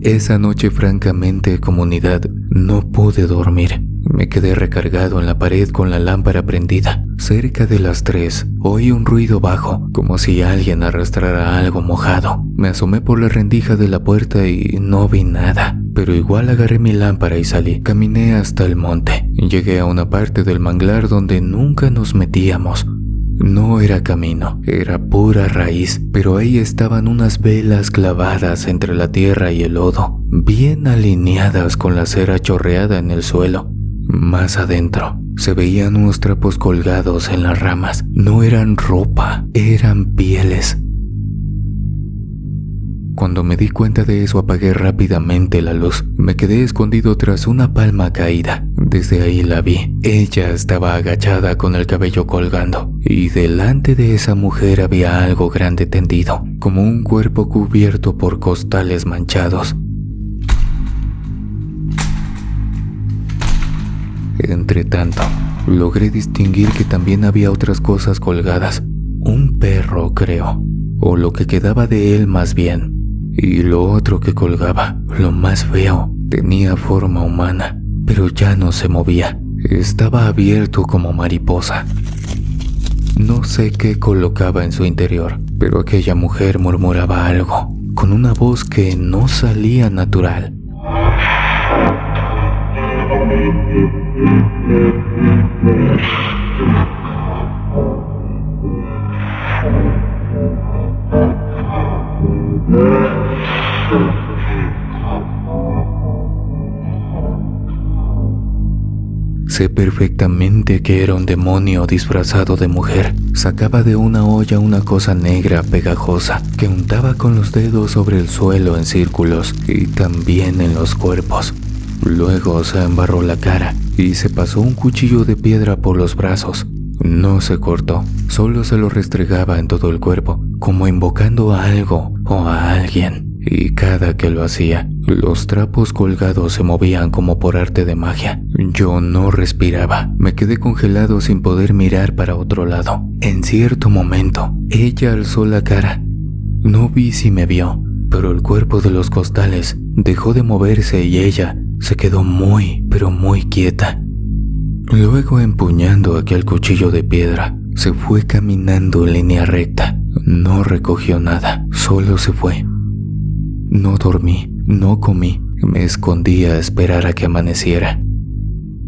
Esa noche, francamente, comunidad, no pude dormir. Me quedé recargado en la pared con la lámpara prendida. Cerca de las 3, oí un ruido bajo, como si alguien arrastrara algo mojado. Me asomé por la rendija de la puerta y no vi nada, pero igual agarré mi lámpara y salí. Caminé hasta el monte. Llegué a una parte del manglar donde nunca nos metíamos. No era camino, era pura raíz, pero ahí estaban unas velas clavadas entre la tierra y el lodo, bien alineadas con la cera chorreada en el suelo. Más adentro, se veían unos trapos colgados en las ramas. No eran ropa, eran pieles. Cuando me di cuenta de eso, apagué rápidamente la luz. Me quedé escondido tras una palma caída. Desde ahí la vi. Ella estaba agachada con el cabello colgando, y delante de esa mujer había algo grande tendido, como un cuerpo cubierto por costales manchados. Entretanto, logré distinguir que también había otras cosas colgadas. Un perro, creo, o lo que quedaba de él más bien. Y lo otro que colgaba, lo más feo, tenía forma humana, pero ya no se movía. Estaba abierto como mariposa. No sé qué colocaba en su interior, pero aquella mujer murmuraba algo, con una voz que no salía natural. Sé perfectamente que era un demonio disfrazado de mujer. Sacaba de una olla una cosa negra pegajosa que untaba con los dedos sobre el suelo en círculos y también en los cuerpos. Luego se embarró la cara y se pasó un cuchillo de piedra por los brazos. No se cortó, solo se lo restregaba en todo el cuerpo, como invocando a algo o a alguien. Y cada que lo hacía, los trapos colgados se movían como por arte de magia. Yo no respiraba, me quedé congelado sin poder mirar para otro lado. En cierto momento, ella alzó la cara. No vi si me vio, pero el cuerpo de los costales dejó de moverse y ella se quedó muy, pero muy quieta. Luego, empuñando aquel cuchillo de piedra, se fue caminando en línea recta. No recogió nada, solo se fue. No dormí, no comí, me escondí a esperar a que amaneciera.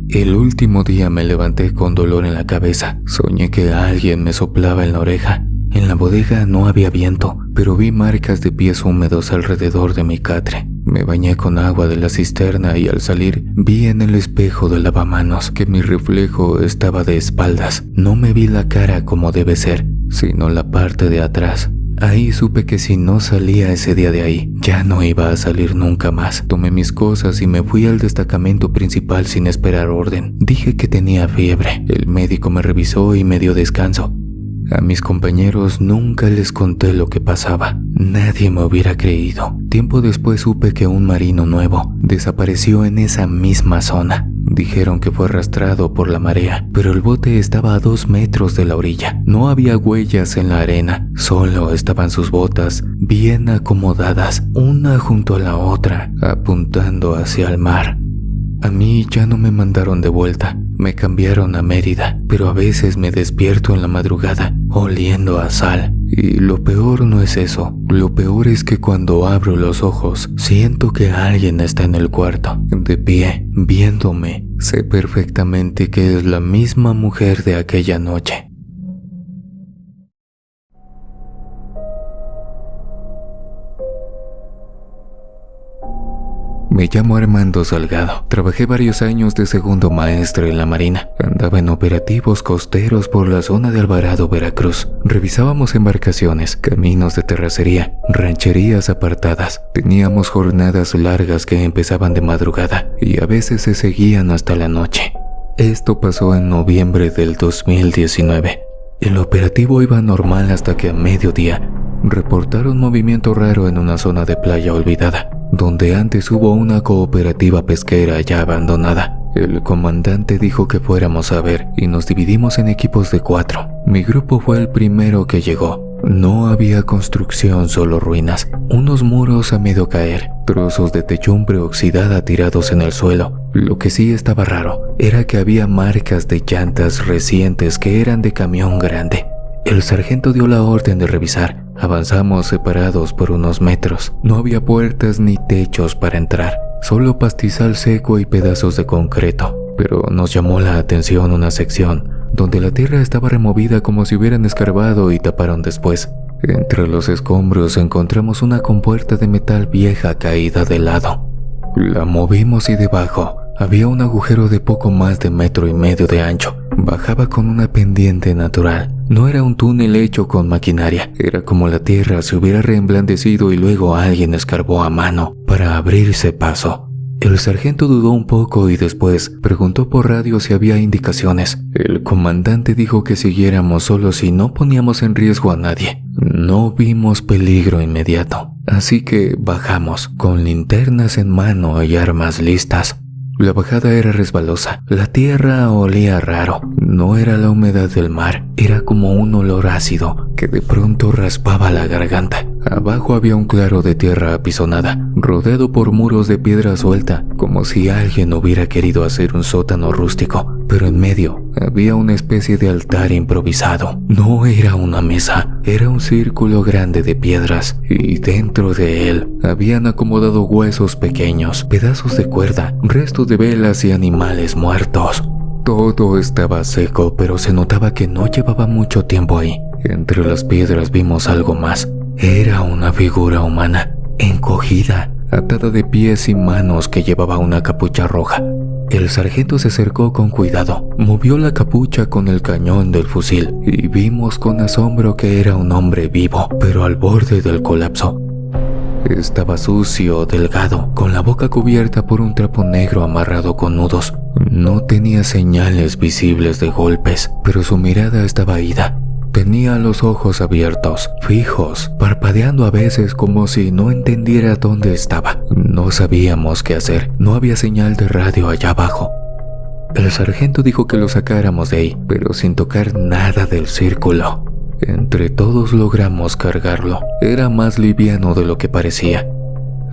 El último día me levanté con dolor en la cabeza. Soñé que alguien me soplaba en la oreja. En la bodega no había viento, pero vi marcas de pies húmedos alrededor de mi catre. Me bañé con agua de la cisterna y al salir vi en el espejo del lavamanos que mi reflejo estaba de espaldas. No me vi la cara como debe ser, sino la parte de atrás. Ahí supe que si no salía ese día de ahí, ya no iba a salir nunca más. Tomé mis cosas y me fui al destacamento principal sin esperar orden. Dije que tenía fiebre. El médico me revisó y me dio descanso. A mis compañeros nunca les conté lo que pasaba. Nadie me hubiera creído. Tiempo después supe que un marino nuevo desapareció en esa misma zona. Dijeron que fue arrastrado por la marea, pero el bote estaba a 2 metros de la orilla. No había huellas en la arena, solo estaban sus botas bien acomodadas, una junto a la otra, apuntando hacia el mar. A mí ya no me mandaron de vuelta. Me cambiaron a Mérida, pero a veces me despierto en la madrugada oliendo a sal. Y lo peor no es eso, lo peor es que cuando abro los ojos siento que alguien está en el cuarto, de pie, viéndome. Sé perfectamente que es la misma mujer de aquella noche. Me llamo Armando Salgado. Trabajé varios años de segundo maestro en la Marina. Andaba en operativos costeros por la zona de Alvarado, Veracruz. Revisábamos embarcaciones, caminos de terracería, rancherías apartadas. Teníamos jornadas largas que empezaban de madrugada y a veces se seguían hasta la noche. Esto pasó en noviembre del 2019. El operativo iba normal hasta que a mediodía reportaron movimiento raro en una zona de playa olvidada, donde antes hubo una cooperativa pesquera ya abandonada. El comandante dijo que fuéramos a ver y nos dividimos en equipos de 4. Mi grupo fue el primero que llegó. No había construcción, solo ruinas, unos muros a medio caer, trozos de techumbre oxidada tirados en el suelo. Lo que sí estaba raro era que había marcas de llantas recientes que eran de camión grande. El sargento dio la orden de revisar. Avanzamos separados por unos metros. No había puertas ni techos para entrar, solo pastizal seco y pedazos de concreto. Pero nos llamó la atención una sección donde la tierra estaba removida como si hubieran escarbado y taparon después. Entre los escombros encontramos una compuerta de metal vieja caída de lado. La movimos y debajo había un agujero de poco más de 1,5 metros de ancho. Bajaba con una pendiente natural. No era un túnel hecho con maquinaria. Era como la tierra se hubiera reemblandecido y luego alguien escarbó a mano para abrirse paso. El sargento dudó un poco y después preguntó por radio si había indicaciones. El comandante dijo que siguiéramos solo si no poníamos en riesgo a nadie. No vimos peligro inmediato, así que bajamos con linternas en mano y armas listas. La bajada era resbalosa, la tierra olía raro, no era la humedad del mar, era como un olor ácido que de pronto raspaba la garganta. Abajo había un claro de tierra apisonada, rodeado por muros de piedra suelta, como si alguien hubiera querido hacer un sótano rústico, pero en medio había una especie de altar improvisado. No era una mesa, era un círculo grande de piedras, y dentro de él habían acomodado huesos pequeños, pedazos de cuerda, restos de velas y animales muertos. Todo estaba seco, pero se notaba que no llevaba mucho tiempo ahí. Entre las piedras vimos algo más. Era una figura humana, encogida, atada de pies y manos, que llevaba una capucha roja. El sargento se acercó con cuidado, movió la capucha con el cañón del fusil y vimos con asombro que era un hombre vivo, pero al borde del colapso. Estaba sucio, delgado, con la boca cubierta por un trapo negro amarrado con nudos. No tenía señales visibles de golpes, pero su mirada estaba ida. Tenía los ojos abiertos, fijos, parpadeando a veces como si no entendiera dónde estaba. No sabíamos qué hacer, no había señal de radio allá abajo. El sargento dijo que lo sacáramos de ahí, pero sin tocar nada del círculo. Entre todos logramos cargarlo. Era más liviano de lo que parecía.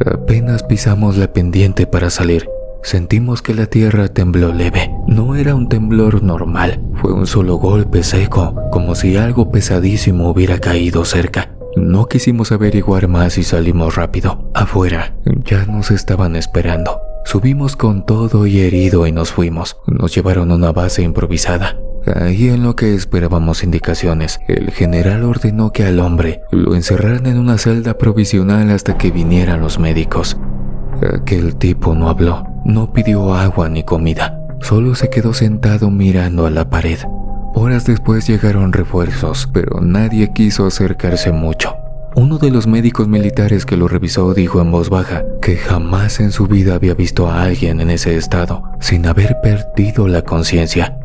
Apenas pisamos la pendiente para salir. Sentimos que la tierra tembló leve. No era un temblor normal, fue un solo golpe seco, como si algo pesadísimo hubiera caído cerca. No quisimos averiguar más y salimos rápido. Afuera ya nos estaban esperando. Subimos con todo y herido y nos fuimos. Nos llevaron a una base improvisada. Ahí, en lo que esperábamos indicaciones, el general ordenó que al hombre lo encerraran en una celda provisional hasta que vinieran los médicos. Aquel tipo no habló, no pidió agua ni comida, solo se quedó sentado mirando a la pared. Horas después llegaron refuerzos, pero nadie quiso acercarse mucho. Uno de los médicos militares que lo revisó dijo en voz baja que jamás en su vida había visto a alguien en ese estado, sin haber perdido la conciencia.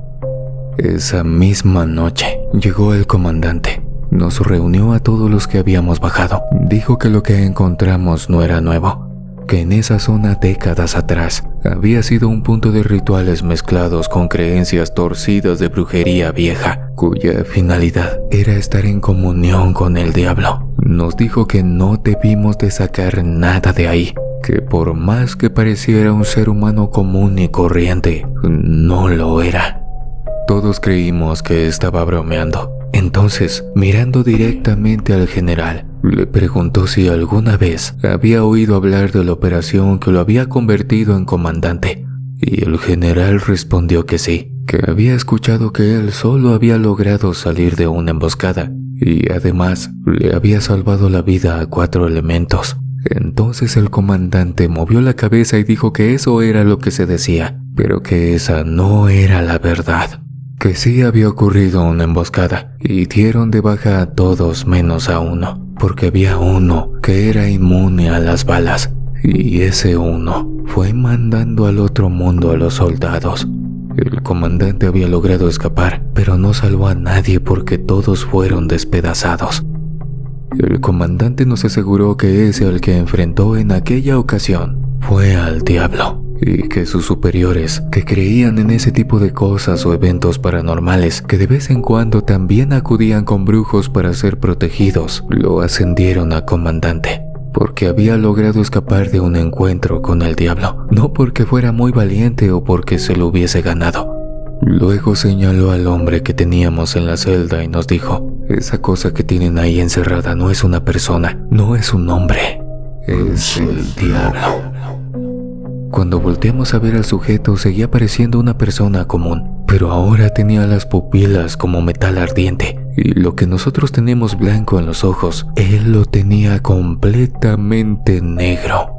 Esa misma noche llegó el comandante. Nos reunió a todos los que habíamos bajado. Dijo que lo que encontramos no era nuevo, que en esa zona décadas atrás había sido un punto de rituales mezclados con creencias torcidas de brujería vieja, cuya finalidad era estar en comunión con el diablo. Nos dijo que no debimos de sacar nada de ahí, que por más que pareciera un ser humano común y corriente, no lo era. Todos creímos que estaba bromeando. Entonces, mirando directamente al general, le preguntó si alguna vez había oído hablar de la operación que lo había convertido en comandante. Y el general respondió que sí, que había escuchado que él solo había logrado salir de una emboscada y además le había salvado la vida a 4 elementos. Entonces el comandante movió la cabeza y dijo que eso era lo que se decía, pero que esa no era la verdad. Que sí había ocurrido una emboscada y dieron de baja a todos menos a uno, porque había uno que era inmune a las balas, y ese uno fue mandando al otro mundo a los soldados. El comandante había logrado escapar, pero no salvó a nadie porque todos fueron despedazados. El comandante nos aseguró que ese al que enfrentó en aquella ocasión fue al diablo, y que sus superiores, que creían en ese tipo de cosas o eventos paranormales, que de vez en cuando también acudían con brujos para ser protegidos, lo ascendieron a comandante, porque había logrado escapar de un encuentro con el diablo, no porque fuera muy valiente o porque se lo hubiese ganado. Luego señaló al hombre que teníamos en la celda y nos dijo: esa cosa que tienen ahí encerrada no es una persona, no es un hombre, es el diablo. Cuando volteamos a ver al sujeto, seguía pareciendo una persona común, pero ahora tenía las pupilas como metal ardiente, y lo que nosotros tenemos blanco en los ojos, él lo tenía completamente negro.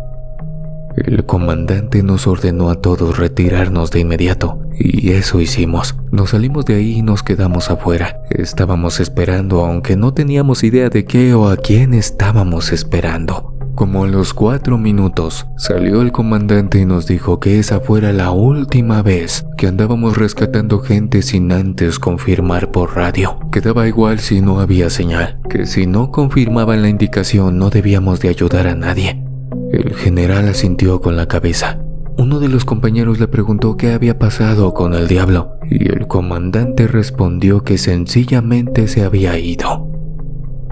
El comandante nos ordenó a todos retirarnos de inmediato, y eso hicimos. Nos salimos de ahí y nos quedamos afuera. Estábamos esperando, aunque no teníamos idea de qué o a quién estábamos esperando. Como a los 4 minutos, salió el comandante y nos dijo que esa fuera la última vez que andábamos rescatando gente sin antes confirmar por radio. Que daba igual si no había señal, que si no confirmaban la indicación no debíamos de ayudar a nadie. El general asintió con la cabeza. Uno de los compañeros le preguntó qué había pasado con el diablo, y el comandante respondió que sencillamente se había ido.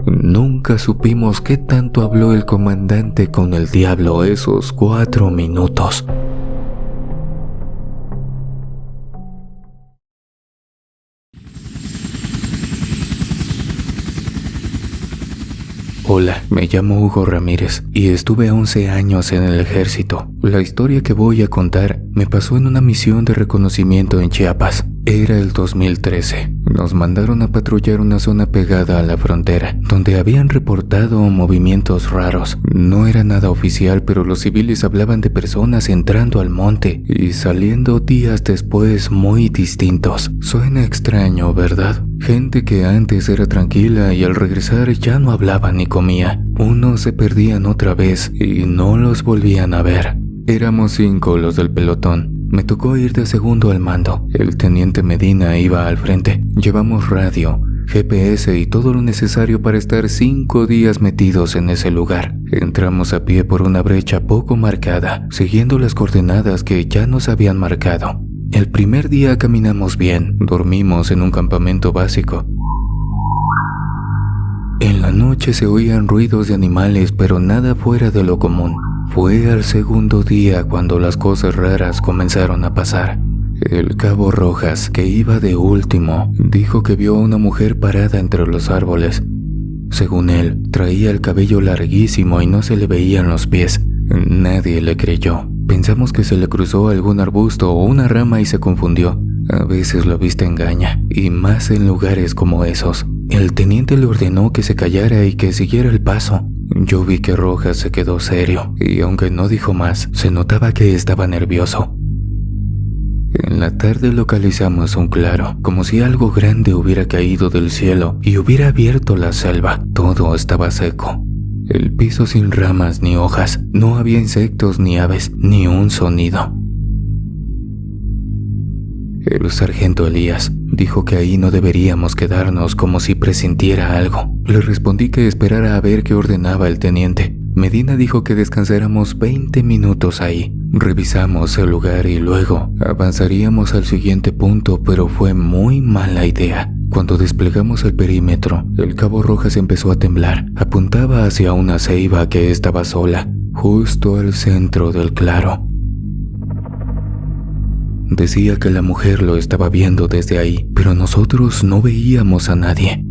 Nunca supimos qué tanto habló el comandante con el diablo esos 4 minutos. Hola, me llamo Hugo Ramírez y estuve 11 años en el ejército. La historia que voy a contar me pasó en una misión de reconocimiento en Chiapas. Era el 2013. Nos mandaron a patrullar una zona pegada a la frontera, donde habían reportado movimientos raros. No era nada oficial, pero los civiles hablaban de personas entrando al monte y saliendo días después muy distintos. Suena extraño, ¿verdad? Gente que antes era tranquila y al regresar ya no hablaba ni comía. Unos se perdían otra vez y no los volvían a ver. Éramos 5 los del pelotón. Me tocó ir de segundo al mando. El teniente Medina iba al frente. Llevamos radio, GPS y todo lo necesario para estar 5 días metidos en ese lugar. Entramos a pie por una brecha poco marcada, siguiendo las coordenadas que ya nos habían marcado. El primer día caminamos bien, dormimos en un campamento básico. En la noche se oían ruidos de animales, pero nada fuera de lo común. Fue al segundo día cuando las cosas raras comenzaron a pasar. El cabo Rojas, que iba de último, dijo que vio a una mujer parada entre los árboles. Según él, traía el cabello larguísimo y no se le veían los pies. Nadie le creyó. Pensamos que se le cruzó algún arbusto o una rama y se confundió. A veces la vista engaña, y más en lugares como esos. El teniente le ordenó que se callara y que siguiera el paso. Yo vi que Rojas se quedó serio, y aunque no dijo más, se notaba que estaba nervioso. En la tarde localizamos un claro, como si algo grande hubiera caído del cielo y hubiera abierto la selva. Todo estaba seco. El piso sin ramas ni hojas, no había insectos ni aves, ni un sonido. El sargento Elías dijo que ahí no deberíamos quedarnos, como si presintiera algo. Le respondí que esperara a ver qué ordenaba el teniente. Medina dijo que descansáramos 20 minutos ahí. Revisamos el lugar y luego avanzaríamos al siguiente punto, pero fue muy mala idea. Cuando desplegamos el perímetro, el cabo Rojas empezó a temblar. Apuntaba hacia una ceiba que estaba sola. justo al centro del claro. Decía que la mujer lo estaba viendo desde ahí, pero nosotros no veíamos a nadie.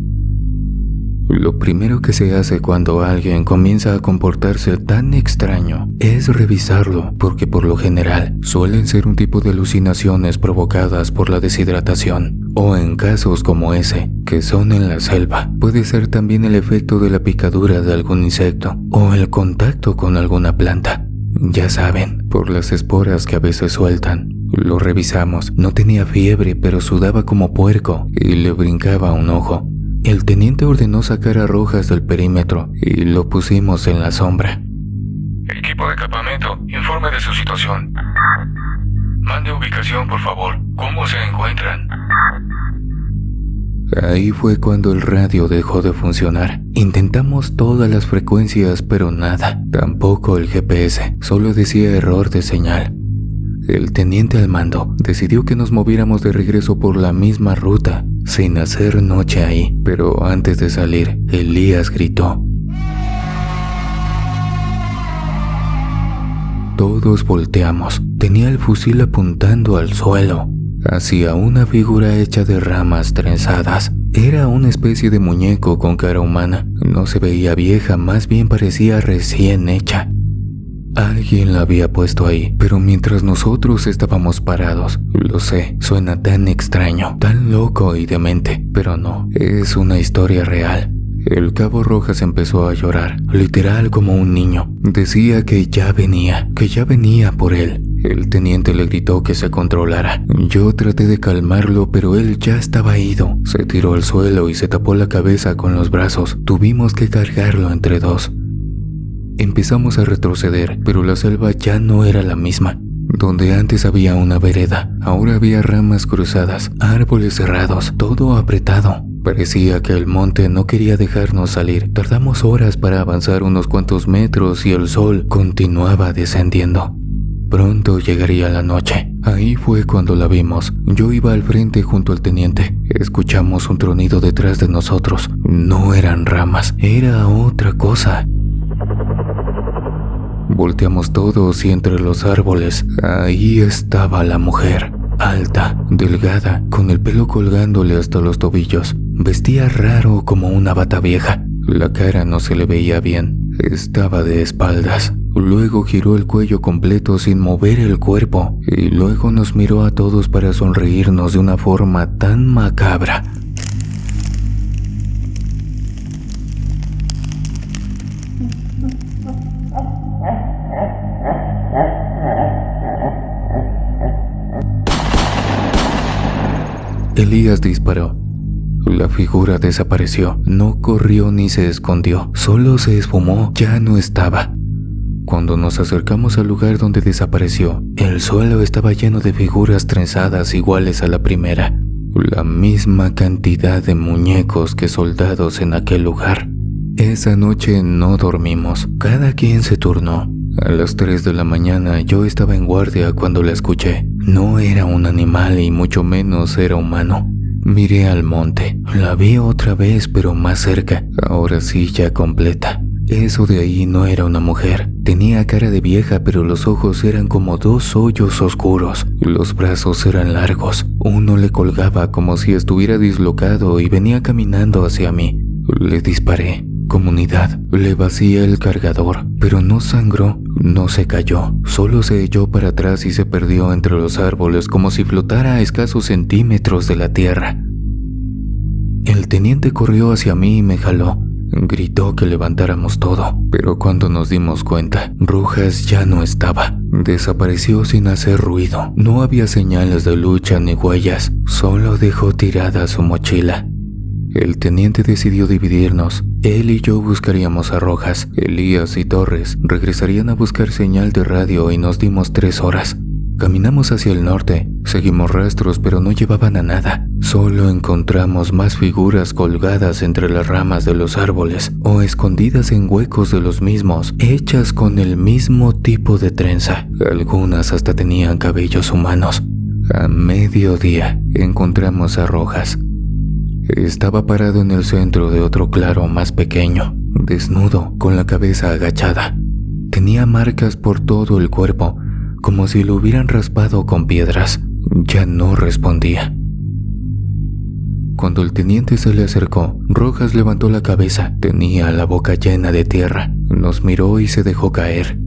Lo primero que se hace cuando alguien comienza a comportarse tan extraño es revisarlo, porque por lo general suelen ser un tipo de alucinaciones provocadas por la deshidratación, o en casos como ese, que son en la selva, puede ser también el efecto de la picadura de algún insecto o el contacto con alguna planta. Ya saben, por las esporas que a veces sueltan. Lo revisamos, no tenía fiebre, pero sudaba como puerco y le brincaba un ojo. El teniente ordenó sacar a Rojas del perímetro y lo pusimos en la sombra. Equipo de campamento, informe de su situación. Mande ubicación, por favor. ¿Cómo se encuentran? Ahí fue cuando el radio dejó de funcionar. Intentamos todas las frecuencias, pero nada. Tampoco el GPS, solo decía error de señal. El teniente al mando decidió que nos moviéramos de regreso por la misma ruta, sin hacer noche ahí. Pero antes de salir, Elías gritó. Todos volteamos. Tenía el fusil apuntando al suelo, hacia una figura hecha de ramas trenzadas. Era una especie de muñeco con cara humana. No se veía vieja, más bien parecía recién hecha. Alguien la había puesto ahí, pero mientras nosotros estábamos parados. Lo sé, suena tan extraño, tan loco y demente, pero no, es una historia real. El cabo Rojas empezó a llorar, literal como un niño. Decía que ya venía por él. El teniente le gritó que se controlara. Yo traté de calmarlo, pero él ya estaba ido. Se tiró al suelo y se tapó la cabeza con los brazos. Tuvimos que cargarlo entre dos. Empezamos a retroceder, pero la selva ya no era la misma. Donde antes había una vereda, ahora había ramas cruzadas, árboles cerrados, todo apretado. Parecía que el monte no quería dejarnos salir. Tardamos horas para avanzar unos cuantos metros y el sol continuaba descendiendo. Pronto llegaría la noche. Ahí fue cuando la vimos. Yo iba al frente junto al teniente. Escuchamos un tronido detrás de nosotros. No eran ramas, era otra cosa. Volteamos todos y entre los árboles, ahí estaba la mujer. Alta, delgada, con el pelo colgándole hasta los tobillos. Vestía raro como una bata vieja. La cara no se le veía bien. Estaba de espaldas. Luego giró el cuello completo sin mover el cuerpo. Y luego nos miró a todos para sonreírnos de una forma tan macabra. Elías disparó. La figura desapareció. No corrió ni se escondió. Solo se esfumó. Ya no estaba. Cuando nos acercamos al lugar donde desapareció, el suelo estaba lleno de figuras trenzadas iguales a la primera. La misma cantidad de muñecos que soldados en aquel lugar. Esa noche no dormimos. Cada quien se turnó. A las 3 de la mañana yo estaba en guardia cuando la escuché. No era un animal y mucho menos era humano. Miré al monte. La vi otra vez, pero más cerca. Ahora sí, ya completa. Eso de ahí no era una mujer. Tenía cara de vieja, pero los ojos eran como dos hoyos oscuros. Los brazos eran largos. Uno le colgaba como si estuviera dislocado y venía caminando hacia mí. Le disparé. Comunidad, le vacié el cargador, pero no sangró, no se cayó, solo se echó para atrás y se perdió entre los árboles como si flotara a escasos centímetros de la tierra. El teniente corrió hacia mí y me jaló. Gritó que levantáramos todo, pero cuando nos dimos cuenta, Rojas ya no estaba. Desapareció sin hacer ruido. No había señales de lucha ni huellas, solo dejó tirada su mochila. El teniente decidió dividirnos. Él y yo buscaríamos a Rojas. Elías y Torres regresarían a buscar señal de radio y nos dimos 3 horas. Caminamos hacia el norte. Seguimos rastros, pero no llevaban a nada. Solo encontramos más figuras colgadas entre las ramas de los árboles o escondidas en huecos de los mismos, hechas con el mismo tipo de trenza. Algunas hasta tenían cabellos humanos. A mediodía encontramos a Rojas. Estaba parado en el centro de otro claro más pequeño, desnudo, con la cabeza agachada. Tenía marcas por todo el cuerpo, como si lo hubieran raspado con piedras. Ya no respondía. Cuando el teniente se le acercó, Rojas levantó la cabeza. Tenía la boca llena de tierra. Nos miró y se dejó caer.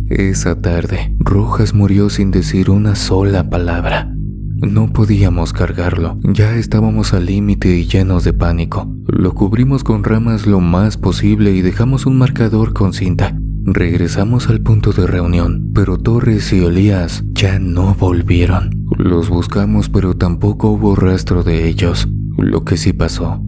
Esa tarde, Rojas murió sin decir una sola palabra. No podíamos cargarlo, ya estábamos al límite y llenos de pánico. Lo cubrimos con ramas lo más posible y dejamos un marcador con cinta. Regresamos al punto de reunión, pero Torres y Elías ya no volvieron. Los buscamos, pero tampoco hubo rastro de ellos. Lo que sí pasó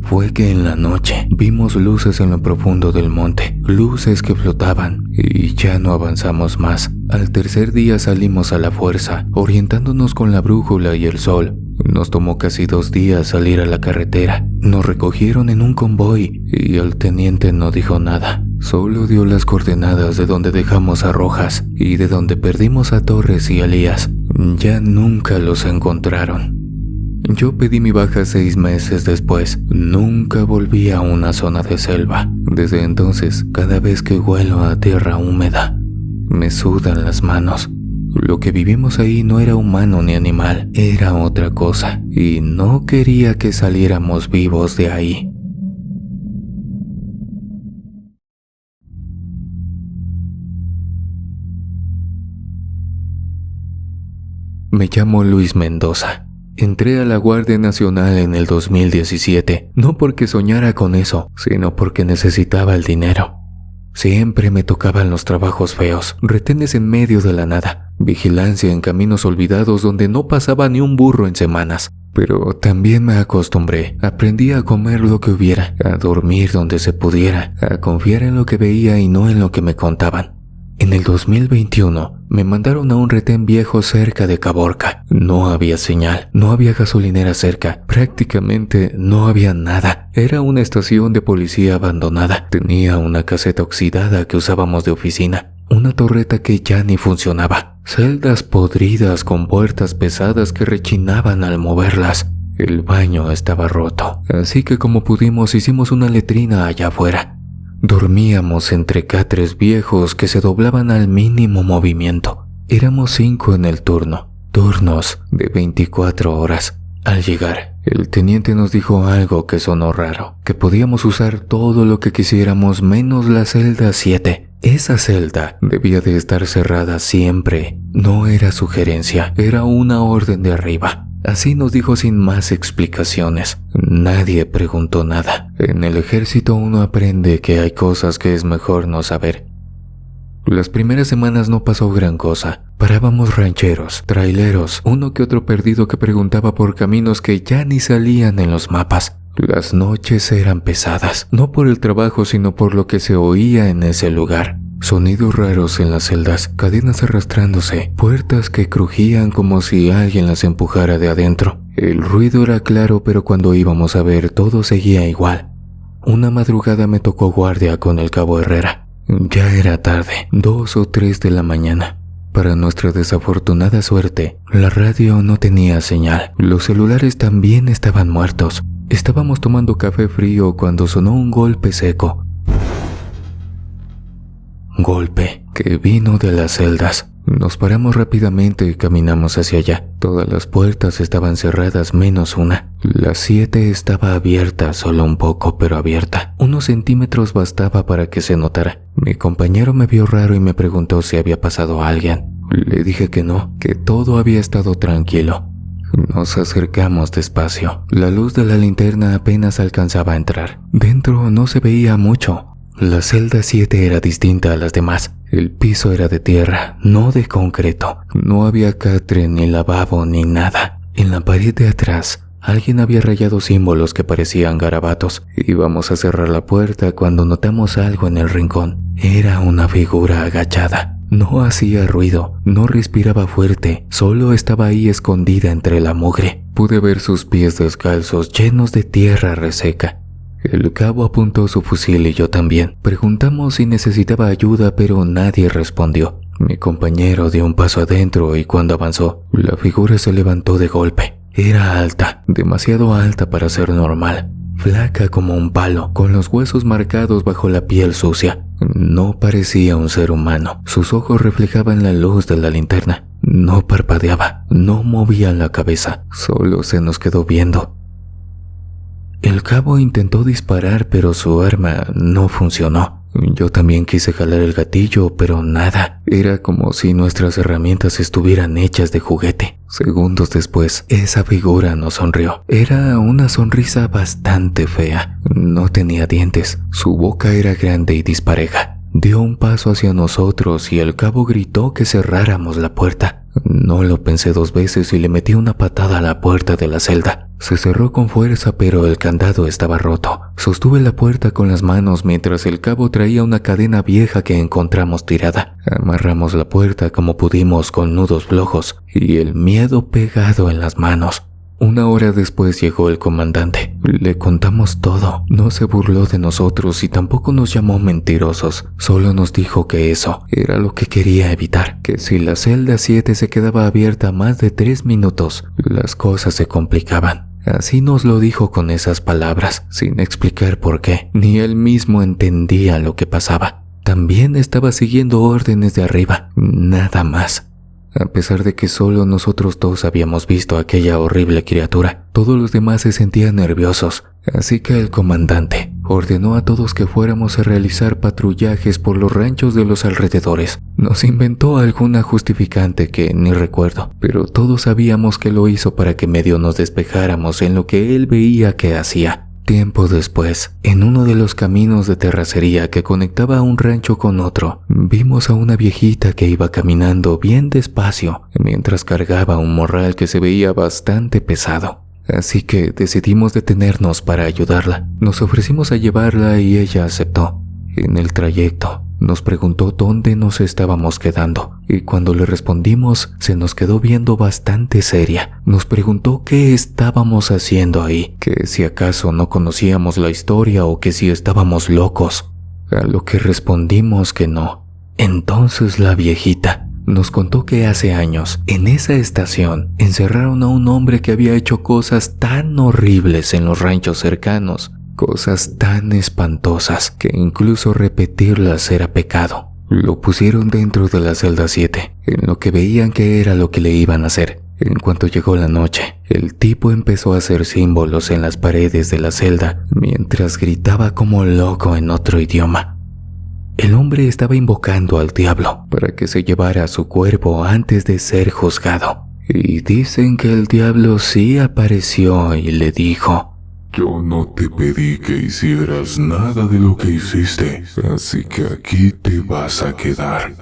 fue que en la noche vimos luces en lo profundo del monte, luces que flotaban, y ya no avanzamos más. Al tercer día salimos a la fuerza, orientándonos con la brújula y el sol. Nos tomó casi 2 días salir a la carretera. Nos recogieron en un convoy y el teniente no dijo nada. Solo dio las coordenadas de donde dejamos a Rojas y de donde perdimos a Torres y Elías. Ya nunca los encontraron. Yo pedí mi baja 6 meses después. Nunca volví a una zona de selva. Desde entonces, cada vez que huelo a tierra húmeda, me sudan las manos. Lo que vivimos ahí no era humano ni animal, era otra cosa, y no quería que saliéramos vivos de ahí. Me llamo Luis Mendoza. Entré a la Guardia Nacional en el 2017, no porque soñara con eso, sino porque necesitaba el dinero. Siempre me tocaban los trabajos feos, retenes en medio de la nada, vigilancia en caminos olvidados donde no pasaba ni un burro en semanas. Pero también me acostumbré, aprendí a comer lo que hubiera, a dormir donde se pudiera, a confiar en lo que veía y no en lo que me contaban. En el 2021 me mandaron a un retén viejo cerca de Caborca. No había señal, no había gasolinera cerca, prácticamente no había nada. Era una estación de policía abandonada. Tenía una caseta oxidada que usábamos de oficina, una torreta que ya ni funcionaba, celdas podridas con puertas pesadas que rechinaban al moverlas. El baño estaba roto, así que como pudimos hicimos una letrina allá afuera. Dormíamos entre catres viejos que se doblaban al mínimo movimiento. Éramos 5 en el turno, turnos de 24 horas. Al llegar, el teniente nos dijo algo que sonó raro, que podíamos usar todo lo que quisiéramos menos la celda 7. Esa celda debía de estar cerrada siempre. No era sugerencia, era una orden de arriba. Así nos dijo sin más explicaciones. Nadie preguntó nada. En el ejército uno aprende que hay cosas que es mejor no saber. Las primeras semanas no pasó gran cosa. Parábamos rancheros, traileros, uno que otro perdido que preguntaba por caminos que ya ni salían en los mapas. Las noches eran pesadas, no por el trabajo sino por lo que se oía en ese lugar. Sonidos raros en las celdas, cadenas arrastrándose, puertas que crujían como si alguien las empujara de adentro. El ruido era claro, pero cuando íbamos a ver todo seguía igual. Una madrugada me tocó guardia con el cabo Herrera. Ya era tarde, 2 o 3 de la mañana. Para nuestra desafortunada suerte, la radio no tenía señal. Los celulares también estaban muertos. Estábamos tomando café frío cuando sonó un golpe seco. Golpe que vino de las celdas. Nos paramos rápidamente y caminamos hacia allá. Todas las puertas estaban cerradas menos una. La 7 estaba abierta, solo un poco, pero abierta. Unos centímetros bastaba para que se notara. Mi compañero me vio raro y me preguntó si había pasado a alguien. Le dije que no, que todo había estado tranquilo. Nos acercamos despacio. La luz de la linterna apenas alcanzaba a entrar. Dentro no se veía mucho. La celda 7 era distinta a las demás. El piso era de tierra, no de concreto. No había catre, ni lavabo, ni nada. En la pared de atrás, alguien había rayado símbolos que parecían garabatos. Íbamos a cerrar la puerta cuando notamos algo en el rincón. Era una figura agachada. No hacía ruido, no respiraba fuerte, solo estaba ahí escondida entre la mugre. Pude ver sus pies descalzos llenos de tierra reseca. El cabo apuntó su fusil y yo también. Preguntamos si necesitaba ayuda, pero nadie respondió. Mi compañero dio un paso adentro y cuando avanzó, la figura se levantó de golpe. Era alta, demasiado alta para ser normal. flaca como un palo, con los huesos marcados bajo la piel sucia. No parecía un ser humano. Sus ojos reflejaban la luz de la linterna. No parpadeaba, no movía la cabeza, solo se nos quedó viendo. El cabo intentó disparar, pero su arma no funcionó. Yo también quise jalar el gatillo, pero nada. Era como si nuestras herramientas estuvieran hechas de juguete. Segundos después, esa figura nos sonrió. Era una sonrisa bastante fea. No tenía dientes. Su boca era grande y dispareja. Dio un paso hacia nosotros y el cabo gritó que cerráramos la puerta. No lo pensé 2 veces y le metí una patada a la puerta de la celda. Se cerró con fuerza, pero el candado estaba roto. Sostuve la puerta con las manos mientras el cabo traía una cadena vieja que encontramos tirada. Amarramos la puerta como pudimos con nudos flojos y el miedo pegado en las manos. 1 hora después llegó el comandante. Le contamos todo. No se burló de nosotros y tampoco nos llamó mentirosos. Solo nos dijo que eso era lo que quería evitar. Que si la celda 7 se quedaba abierta más de 3 minutos, las cosas se complicaban. Así nos lo dijo con esas palabras, sin explicar por qué. Ni él mismo entendía lo que pasaba. También estaba siguiendo órdenes de arriba. Nada más. A pesar de que solo nosotros 2 habíamos visto a aquella horrible criatura, todos los demás se sentían nerviosos, así que el comandante ordenó a todos que fuéramos a realizar patrullajes por los ranchos de los alrededores. Nos inventó alguna justificante que ni recuerdo, pero todos sabíamos que lo hizo para que medio nos despejáramos en lo que él veía que hacía. Tiempo después, en uno de los caminos de terracería que conectaba un rancho con otro, vimos a una viejita que iba caminando bien despacio mientras cargaba un morral que se veía bastante pesado. Así que decidimos detenernos para ayudarla. Nos ofrecimos a llevarla y ella aceptó. En el trayecto, nos preguntó dónde nos estábamos quedando y cuando le respondimos se nos quedó viendo bastante seria. Nos preguntó qué estábamos haciendo ahí, que si acaso no conocíamos la historia o que si estábamos locos. A lo que respondimos que no. Entonces la viejita nos contó que hace años, en esa estación, encerraron a un hombre que había hecho cosas tan horribles en los ranchos cercanos. Cosas tan espantosas que incluso repetirlas era pecado. Lo pusieron dentro de la celda 7, en lo que veían que era lo que le iban a hacer. En cuanto llegó la noche, el tipo empezó a hacer símbolos en las paredes de la celda, mientras gritaba como loco en otro idioma. El hombre estaba invocando al diablo para que se llevara su cuerpo antes de ser juzgado. Y dicen que el diablo sí apareció y le dijo: yo no te pedí que hicieras nada de lo que hiciste, así que aquí te vas a quedar.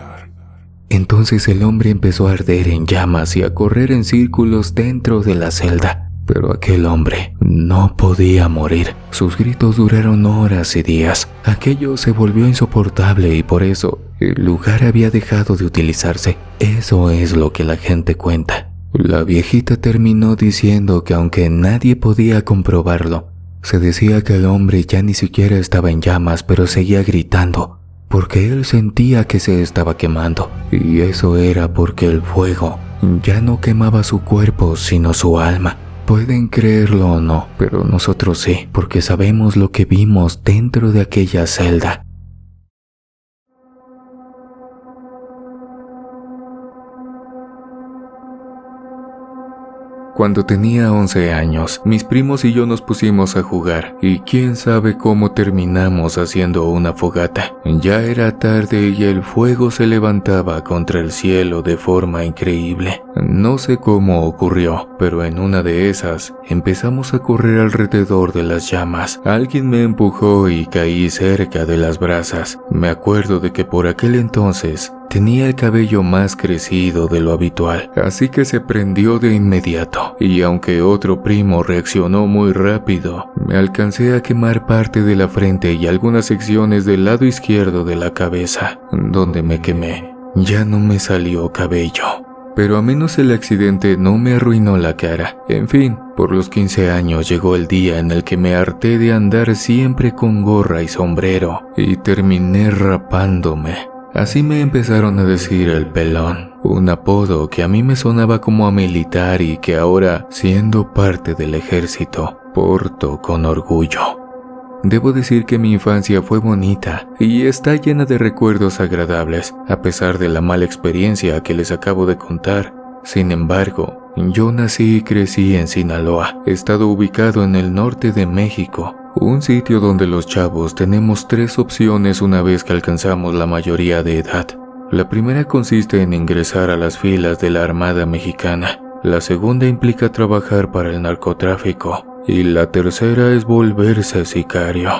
Entonces el hombre empezó a arder en llamas y a correr en círculos dentro de la celda. Pero aquel hombre no podía morir. Sus gritos duraron horas y días. Aquello se volvió insoportable y por eso el lugar había dejado de utilizarse. Eso es lo que la gente cuenta. La viejita terminó diciendo que aunque nadie podía comprobarlo, se decía que el hombre ya ni siquiera estaba en llamas, pero seguía gritando, porque él sentía que se estaba quemando, y eso era porque el fuego ya no quemaba su cuerpo, sino su alma. Pueden creerlo o no, pero nosotros sí, porque sabemos lo que vimos dentro de aquella celda. Cuando tenía 11 años, mis primos y yo nos pusimos a jugar, y quién sabe cómo terminamos haciendo una fogata. Ya era tarde y el fuego se levantaba contra el cielo de forma increíble. No sé cómo ocurrió, pero en una de esas empezamos a correr alrededor de las llamas. Alguien me empujó y caí cerca de las brasas. Me acuerdo de que por aquel entonces tenía el cabello más crecido de lo habitual, así que se prendió de inmediato, y aunque otro primo reaccionó muy rápido, me alcancé a quemar parte de la frente y algunas secciones del lado izquierdo de la cabeza, donde me quemé. Ya no me salió cabello, pero a menos el accidente no me arruinó la cara. En fin, por los 15 años llegó el día en el que me harté de andar siempre con gorra y sombrero, y terminé rapándome. Así me empezaron a decir el pelón. un apodo que a mí me sonaba como a militar y que ahora, siendo parte del ejército, porto con orgullo. Debo decir que mi infancia fue bonita y está llena de recuerdos agradables, a pesar de la mala experiencia que les acabo de contar. Sin embargo, yo nací y crecí en Sinaloa, estado ubicado en el norte de México, un sitio donde los chavos tenemos 3 opciones una vez que alcanzamos la mayoría de edad. La primera consiste en ingresar a las filas de la Armada Mexicana, la segunda implica trabajar para el narcotráfico, y la tercera es volverse sicario.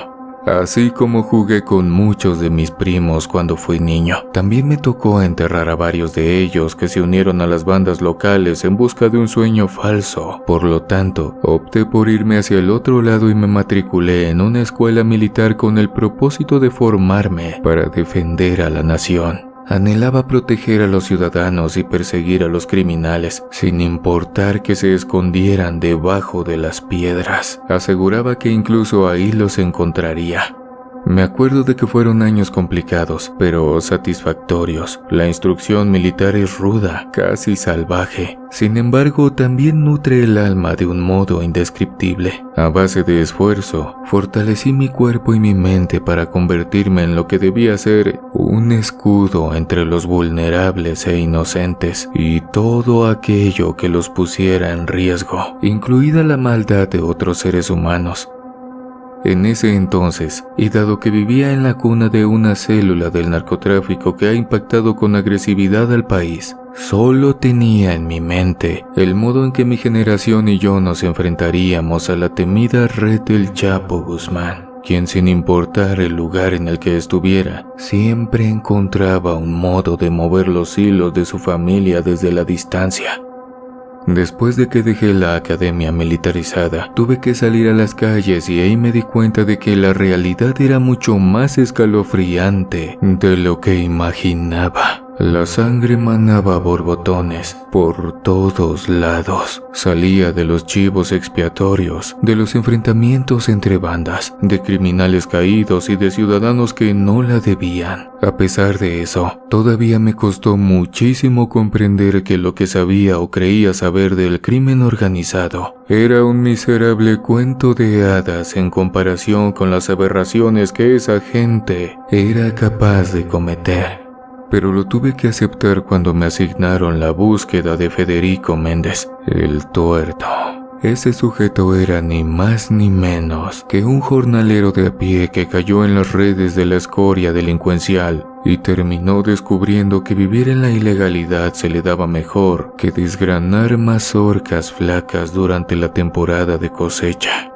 Así como jugué con muchos de mis primos cuando fui niño, también me tocó enterrar a varios de ellos que se unieron a las bandas locales en busca de un sueño falso. Por lo tanto, opté por irme hacia el otro lado y me matriculé en una escuela militar con el propósito de formarme para defender a la nación. Anhelaba proteger a los ciudadanos y perseguir a los criminales, sin importar que se escondieran debajo de las piedras. Aseguraba que incluso ahí los encontraría. Me acuerdo de que fueron años complicados, pero satisfactorios. La instrucción militar es ruda, casi salvaje. Sin embargo, también nutre el alma de un modo indescriptible. A base de esfuerzo, fortalecí mi cuerpo y mi mente para convertirme en lo que debía ser un escudo entre los vulnerables e inocentes y todo aquello que los pusiera en riesgo, incluida la maldad de otros seres humanos. En ese entonces, y dado que vivía en la cuna de una célula del narcotráfico que ha impactado con agresividad al país, solo tenía en mi mente el modo en que mi generación y yo nos enfrentaríamos a la temida red del Chapo Guzmán, quien sin importar el lugar en el que estuviera, siempre encontraba un modo de mover los hilos de su familia desde la distancia. Después de que dejé la academia militarizada, tuve que salir a las calles y ahí me di cuenta de que la realidad era mucho más escalofriante de lo que imaginaba. La sangre manaba a borbotones por todos lados. Salía de los chivos expiatorios, de los enfrentamientos entre bandas, de criminales caídos y de ciudadanos que no la debían. A pesar de eso, todavía me costó muchísimo comprender que lo que sabía o creía saber del crimen organizado era un miserable cuento de hadas en comparación con las aberraciones que esa gente era capaz de cometer. Pero lo tuve que aceptar cuando me asignaron la búsqueda de Federico Méndez, el Tuerto. Ese sujeto era ni más ni menos que un jornalero de a pie que cayó en las redes de la escoria delincuencial y terminó descubriendo que vivir en la ilegalidad se le daba mejor que desgranar mazorcas flacas durante la temporada de cosecha.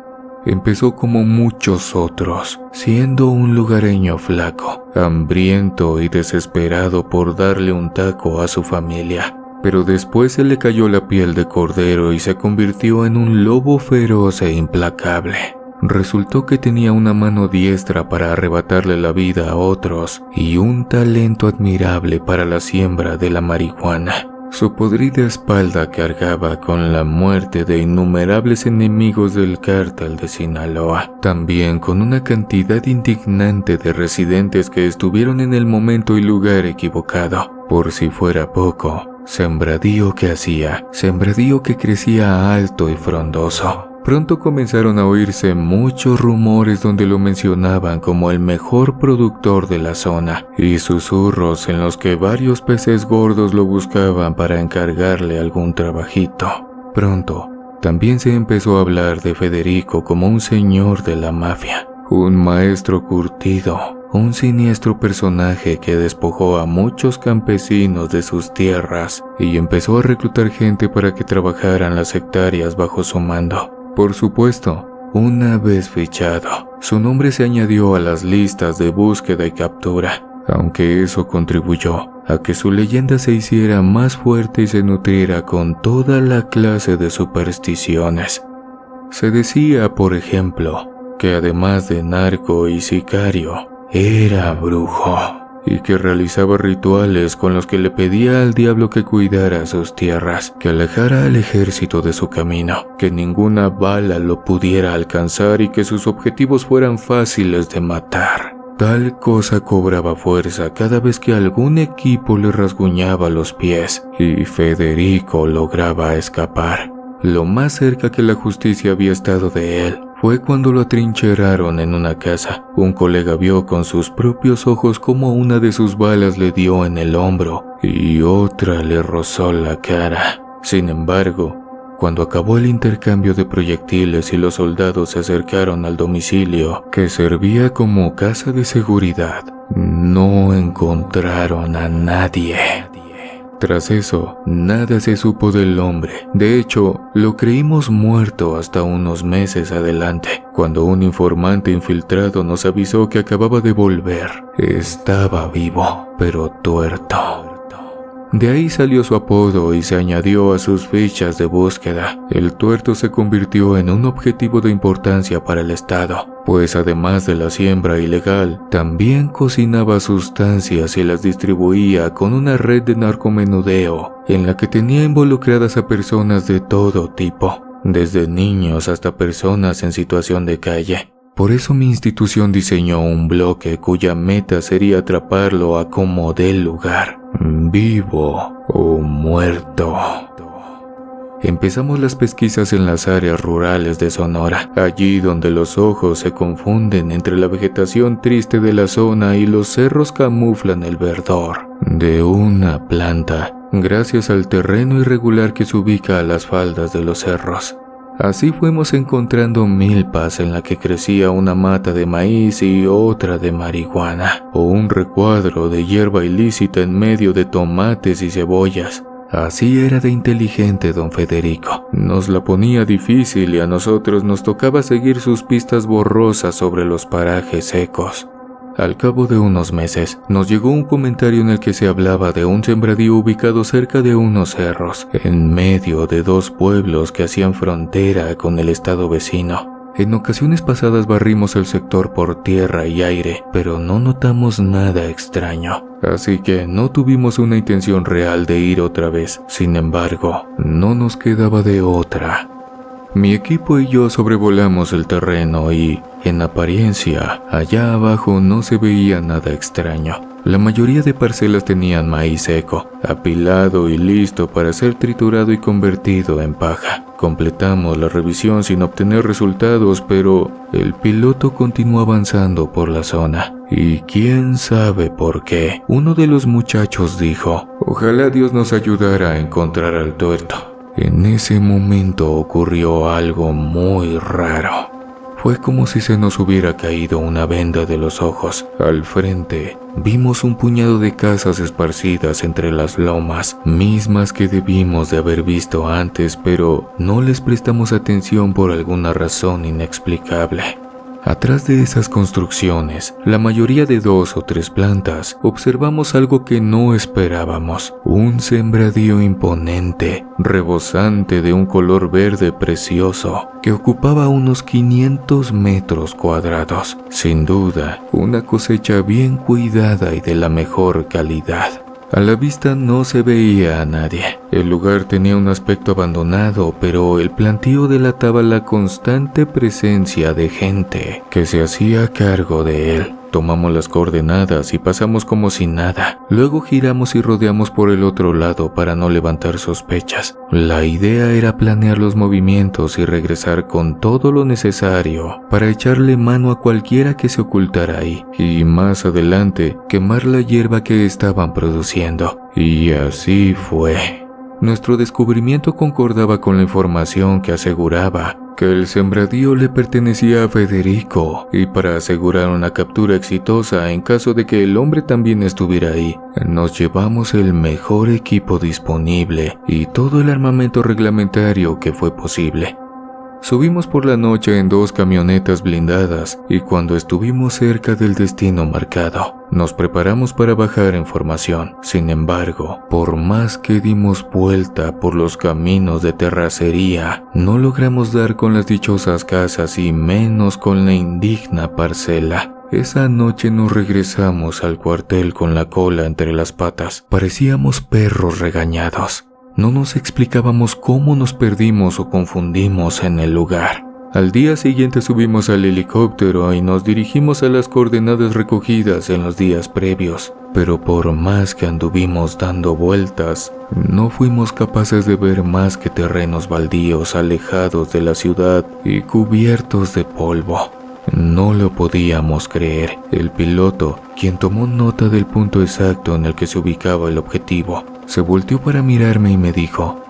Empezó como muchos otros, siendo un lugareño flaco, hambriento y desesperado por darle un taco a su familia. Pero después se le cayó la piel de cordero y se convirtió en un lobo feroz e implacable. Resultó que tenía una mano diestra para arrebatarle la vida a otros y un talento admirable para la siembra de la marihuana. Su podrida espalda cargaba con la muerte de innumerables enemigos del cártel de Sinaloa, también con una cantidad indignante de residentes que estuvieron en el momento y lugar equivocado. Por si fuera poco, sembradío que hacía, sembradío que crecía alto y frondoso. Pronto comenzaron a oírse muchos rumores donde lo mencionaban como el mejor productor de la zona y susurros en los que varios peces gordos lo buscaban para encargarle algún trabajito. Pronto, también se empezó a hablar de Federico como un señor de la mafia, un maestro curtido, un siniestro personaje que despojó a muchos campesinos de sus tierras y empezó a reclutar gente para que trabajaran las hectáreas bajo su mando. Por supuesto, una vez fichado, su nombre se añadió a las listas de búsqueda y captura, aunque eso contribuyó a que su leyenda se hiciera más fuerte y se nutriera con toda la clase de supersticiones. Se decía, por ejemplo, que además de narco y sicario, era brujo, y que realizaba rituales con los que le pedía al diablo que cuidara sus tierras, que alejara al ejército de su camino, que ninguna bala lo pudiera alcanzar y que sus objetivos fueran fáciles de matar. Tal cosa cobraba fuerza cada vez que algún equipo le rasguñaba los pies y Federico lograba escapar. Lo más cerca que la justicia había estado de él fue cuando lo atrincheraron en una casa. Un colega vio con sus propios ojos cómo una de sus balas le dio en el hombro y otra le rozó la cara. Sin embargo, cuando acabó el intercambio de proyectiles y los soldados se acercaron al domicilio, que servía como casa de seguridad, no encontraron a nadie. Tras eso, nada se supo del hombre. De hecho, lo creímos muerto hasta unos meses adelante, cuando un informante infiltrado nos avisó que acababa de volver. Estaba vivo, pero tuerto. De ahí salió su apodo y se añadió a sus fichas de búsqueda. El tuerto se convirtió en un objetivo de importancia para el Estado, pues además de la siembra ilegal, también cocinaba sustancias y las distribuía con una red de narcomenudeo en la que tenía involucradas a personas de todo tipo, desde niños hasta personas en situación de calle. Por eso mi institución diseñó un bloque cuya meta sería atraparlo a como dé lugar, vivo o muerto. Empezamos las pesquisas en las áreas rurales de Sonora, allí donde los ojos se confunden entre la vegetación triste de la zona y los cerros camuflan el verdor de una planta, gracias al terreno irregular que se ubica a las faldas de los cerros. Así fuimos encontrando milpas en la que crecía una mata de maíz y otra de marihuana, o un recuadro de hierba ilícita en medio de tomates y cebollas. Así era de inteligente don Federico. Nos la ponía difícil y a nosotros nos tocaba seguir sus pistas borrosas sobre los parajes secos. Al cabo de unos meses, nos llegó un comentario en el que se hablaba de un sembradío ubicado cerca de unos cerros, en medio de dos pueblos que hacían frontera con el estado vecino. En ocasiones pasadas barrimos el sector por tierra y aire, pero no notamos nada extraño. Así que no tuvimos una intención real de ir otra vez. Sin embargo, no nos quedaba de otra. Mi equipo y yo sobrevolamos el terreno y, en apariencia, allá abajo no se veía nada extraño. La mayoría de parcelas tenían maíz seco, apilado y listo para ser triturado y convertido en paja. Completamos la revisión sin obtener resultados, pero el piloto continuó avanzando por la zona. Y quién sabe por qué, uno de los muchachos dijo: «Ojalá Dios nos ayudara a encontrar al tuerto». En ese momento ocurrió algo muy raro. Fue como si se nos hubiera caído una venda de los ojos. Al frente, vimos un puñado de casas esparcidas entre las lomas, mismas que debimos de haber visto antes, pero no les prestamos atención por alguna razón inexplicable. Atrás de esas construcciones, la mayoría de 2 o 3 plantas, observamos algo que no esperábamos: un sembradío imponente, rebosante de un color verde precioso, que ocupaba unos 500 metros cuadrados. Sin duda, una cosecha bien cuidada y de la mejor calidad. A la vista no se veía a nadie. El lugar tenía un aspecto abandonado, pero el plantío delataba la constante presencia de gente que se hacía cargo de él. Tomamos las coordenadas y pasamos como si nada. Luego giramos y rodeamos por el otro lado para no levantar sospechas. La idea era planear los movimientos y regresar con todo lo necesario para echarle mano a cualquiera que se ocultara ahí, y más adelante quemar la hierba que estaban produciendo. Y así fue. Nuestro descubrimiento concordaba con la información que aseguraba que el sembradío le pertenecía a Federico, y para asegurar una captura exitosa en caso de que el hombre también estuviera ahí, nos llevamos el mejor equipo disponible y todo el armamento reglamentario que fue posible. Subimos por la noche en 2 camionetas blindadas y cuando estuvimos cerca del destino marcado, nos preparamos para bajar en formación. Sin embargo, por más que dimos vuelta por los caminos de terracería, no logramos dar con las dichosas casas y menos con la indigna parcela. Esa noche nos regresamos al cuartel con la cola entre las patas. Parecíamos perros regañados. No nos explicábamos cómo nos perdimos o confundimos en el lugar. Al día siguiente subimos al helicóptero y nos dirigimos a las coordenadas recogidas en los días previos, pero por más que anduvimos dando vueltas, no fuimos capaces de ver más que terrenos baldíos alejados de la ciudad y cubiertos de polvo. No lo podíamos creer. El piloto, quien tomó nota del punto exacto en el que se ubicaba el objetivo, se volteó para mirarme y me dijo: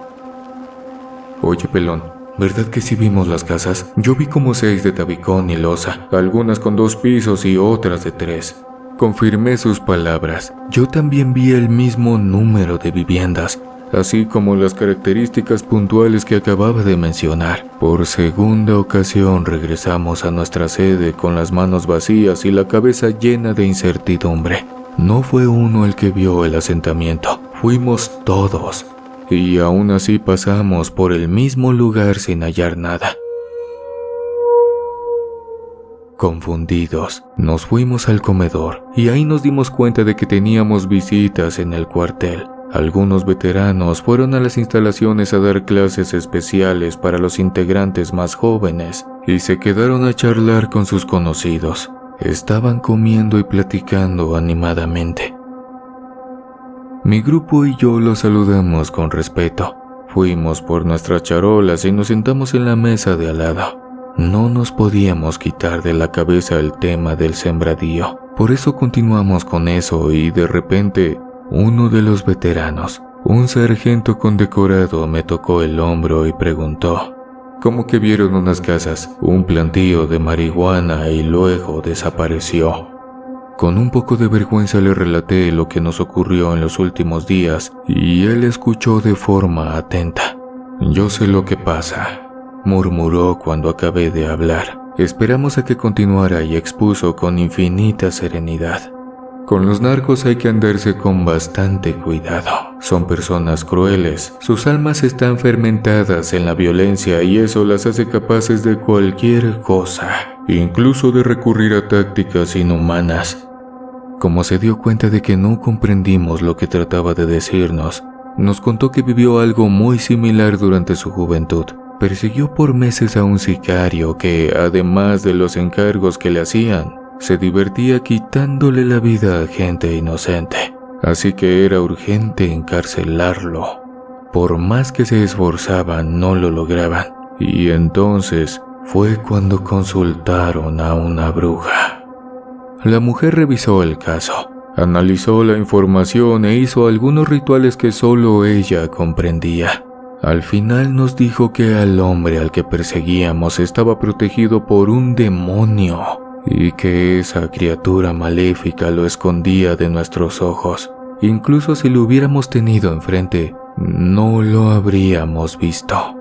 «Oye, pelón, ¿verdad que sí vimos las casas? Yo vi como 6 de tabicón y losa, algunas con 2 pisos y otras de 3. Confirmé sus palabras. Yo también vi el mismo número de viviendas, así como las características puntuales que acababa de mencionar. Por segunda ocasión regresamos a nuestra sede con las manos vacías y la cabeza llena de incertidumbre. No fue uno el que vio el asentamiento, fuimos todos. Y aún así pasamos por el mismo lugar sin hallar nada. Confundidos, nos fuimos al comedor y ahí nos dimos cuenta de que teníamos visitas en el cuartel. Algunos veteranos fueron a las instalaciones a dar clases especiales para los integrantes más jóvenes y se quedaron a charlar con sus conocidos. Estaban comiendo y platicando animadamente. Mi grupo y yo los saludamos con respeto. Fuimos por nuestras charolas y nos sentamos en la mesa de al lado. No nos podíamos quitar de la cabeza el tema del sembradío. Por eso continuamos con eso y de repente, uno de los veteranos, un sargento condecorado, me tocó el hombro y preguntó: «¿Cómo que vieron unas casas, un plantío de marihuana y luego desapareció?» Con un poco de vergüenza le relaté lo que nos ocurrió en los últimos días y él escuchó de forma atenta. «Yo sé lo que pasa», murmuró cuando acabé de hablar. Esperamos a que continuara y expuso con infinita serenidad: «Con los narcos hay que andarse con bastante cuidado. Son personas crueles, sus almas están fermentadas en la violencia y eso las hace capaces de cualquier cosa, incluso de recurrir a tácticas inhumanas». Como se dio cuenta de que no comprendimos lo que trataba de decirnos, nos contó que vivió algo muy similar durante su juventud. Persiguió por meses a un sicario que, además de los encargos que le hacían, se divertía quitándole la vida a gente inocente. Así que era urgente encarcelarlo. Por más que se esforzaban, no lo lograban. Y entonces fue cuando consultaron a una bruja. La mujer revisó el caso, analizó la información e hizo algunos rituales que solo ella comprendía. Al final nos dijo que al hombre al que perseguíamos estaba protegido por un demonio y que esa criatura maléfica lo escondía de nuestros ojos. Incluso si lo hubiéramos tenido enfrente, no lo habríamos visto.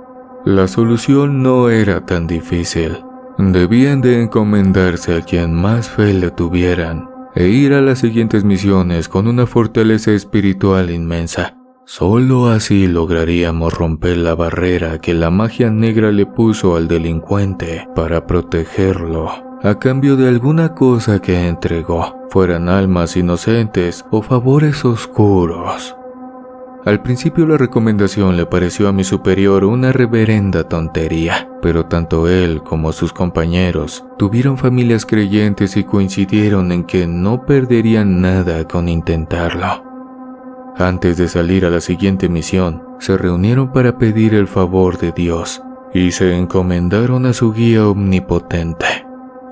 La solución no era tan difícil. Debían de encomendarse a quien más fe le tuvieran e ir a las siguientes misiones con una fortaleza espiritual inmensa. Solo así lograríamos romper la barrera que la magia negra le puso al delincuente para protegerlo, a cambio de alguna cosa que entregó, fueran almas inocentes o favores oscuros. Al principio la recomendación le pareció a mi superior una reverenda tontería, pero tanto él como sus compañeros tuvieron familias creyentes y coincidieron en que no perderían nada con intentarlo. Antes de salir a la siguiente misión, se reunieron para pedir el favor de Dios y se encomendaron a su guía omnipotente.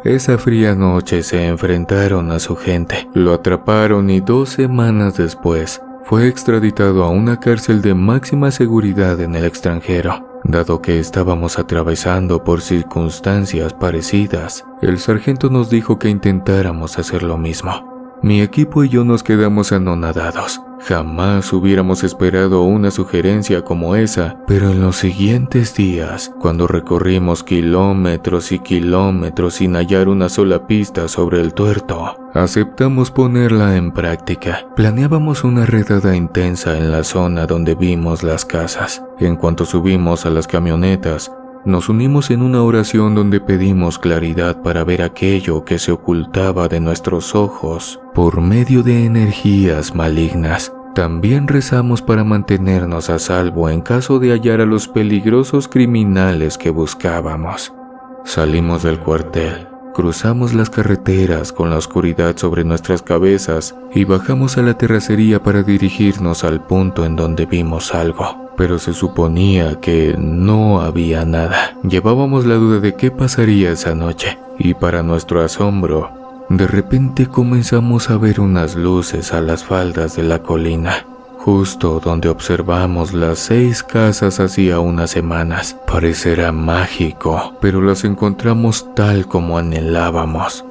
Esa fría noche se enfrentaron a su gente, lo atraparon y 2 semanas después fue extraditado a una cárcel de máxima seguridad en el extranjero. Dado que estábamos atravesando por circunstancias parecidas, el sargento nos dijo que intentáramos hacer lo mismo. Mi equipo y yo nos quedamos anonadados. Jamás hubiéramos esperado una sugerencia como esa, pero en los siguientes días, cuando recorrimos kilómetros y kilómetros sin hallar una sola pista sobre el tuerto, aceptamos ponerla en práctica. Planeábamos una redada intensa en la zona donde vimos las casas. En cuanto subimos a las camionetas, nos unimos en una oración donde pedimos claridad para ver aquello que se ocultaba de nuestros ojos por medio de energías malignas. También rezamos para mantenernos a salvo en caso de hallar a los peligrosos criminales que buscábamos. Salimos del cuartel, cruzamos las carreteras con la oscuridad sobre nuestras cabezas y bajamos a la terracería para dirigirnos al punto en donde vimos algo. Pero se suponía que no había nada. Llevábamos la duda de qué pasaría esa noche y para nuestro asombro, de repente comenzamos a ver unas luces a las faldas de la colina. Justo donde observamos las 6 casas hacía unas semanas. Parecerá mágico, pero las encontramos tal como anhelábamos.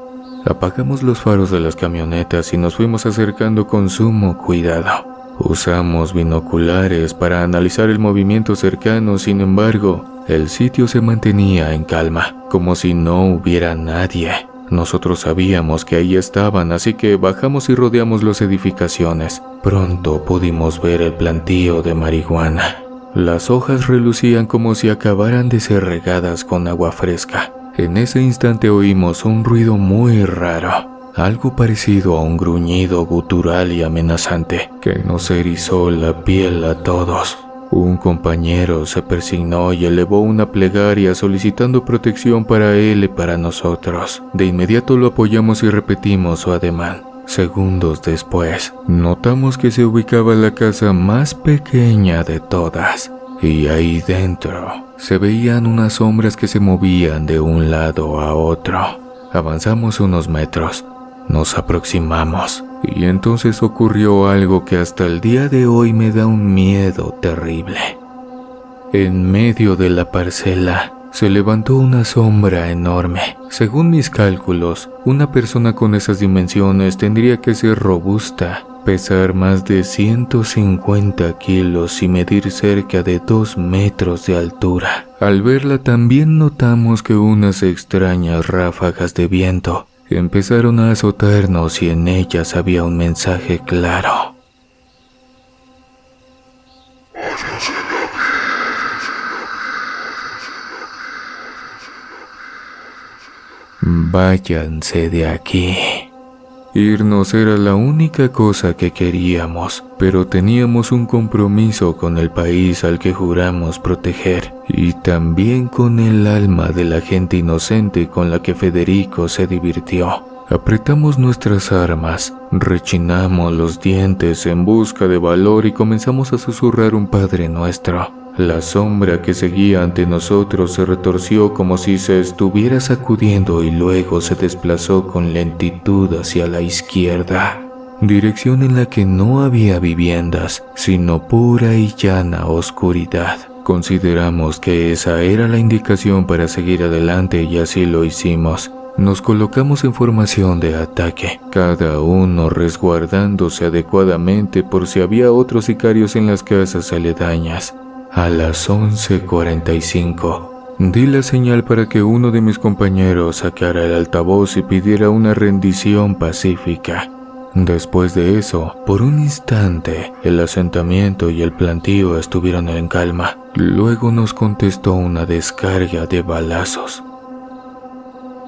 Apagamos los faros de las camionetas y nos fuimos acercando con sumo cuidado. Usamos binoculares para analizar el movimiento cercano, sin embargo, el sitio se mantenía en calma, como si no hubiera nadie. Nosotros sabíamos que ahí estaban, así que bajamos y rodeamos las edificaciones. Pronto pudimos ver el plantío de marihuana. Las hojas relucían como si acabaran de ser regadas con agua fresca. En ese instante oímos un ruido muy raro, algo parecido a un gruñido gutural y amenazante que nos erizó la piel a todos. Un compañero se persignó y elevó una plegaria solicitando protección para él y para nosotros. De inmediato lo apoyamos y repetimos su ademán. Segundos después, notamos que se ubicaba la casa más pequeña de todas. Y ahí dentro se veían unas sombras que se movían de un lado a otro. Avanzamos unos metros. Nos aproximamos y entonces ocurrió algo que hasta el día de hoy me da un miedo terrible. En medio de la parcela se levantó una sombra enorme. Según mis cálculos, una persona con esas dimensiones tendría que ser robusta, pesar más de 150 kilos y medir cerca de 2 metros de altura. Al verla también notamos que unas extrañas ráfagas de viento empezaron a azotarnos y en ellas había un mensaje claro. Váyanse de aquí. Irnos era la única cosa que queríamos, pero teníamos un compromiso con el país al que juramos proteger y también con el alma de la gente inocente con la que Federico se divirtió. Apretamos nuestras armas, rechinamos los dientes en busca de valor y comenzamos a susurrar un Padre Nuestro. La sombra que seguía ante nosotros se retorció como si se estuviera sacudiendo y luego se desplazó con lentitud hacia la izquierda, dirección en la que no había viviendas, sino pura y llana oscuridad. Consideramos que esa era la indicación para seguir adelante y así lo hicimos. Nos colocamos en formación de ataque, cada uno resguardándose adecuadamente por si había otros sicarios en las casas aledañas. A las 11:45, di la señal para que uno de mis compañeros sacara el altavoz y pidiera una rendición pacífica. Después de eso, por un instante, el asentamiento y el plantío estuvieron en calma. Luego nos contestó una descarga de balazos.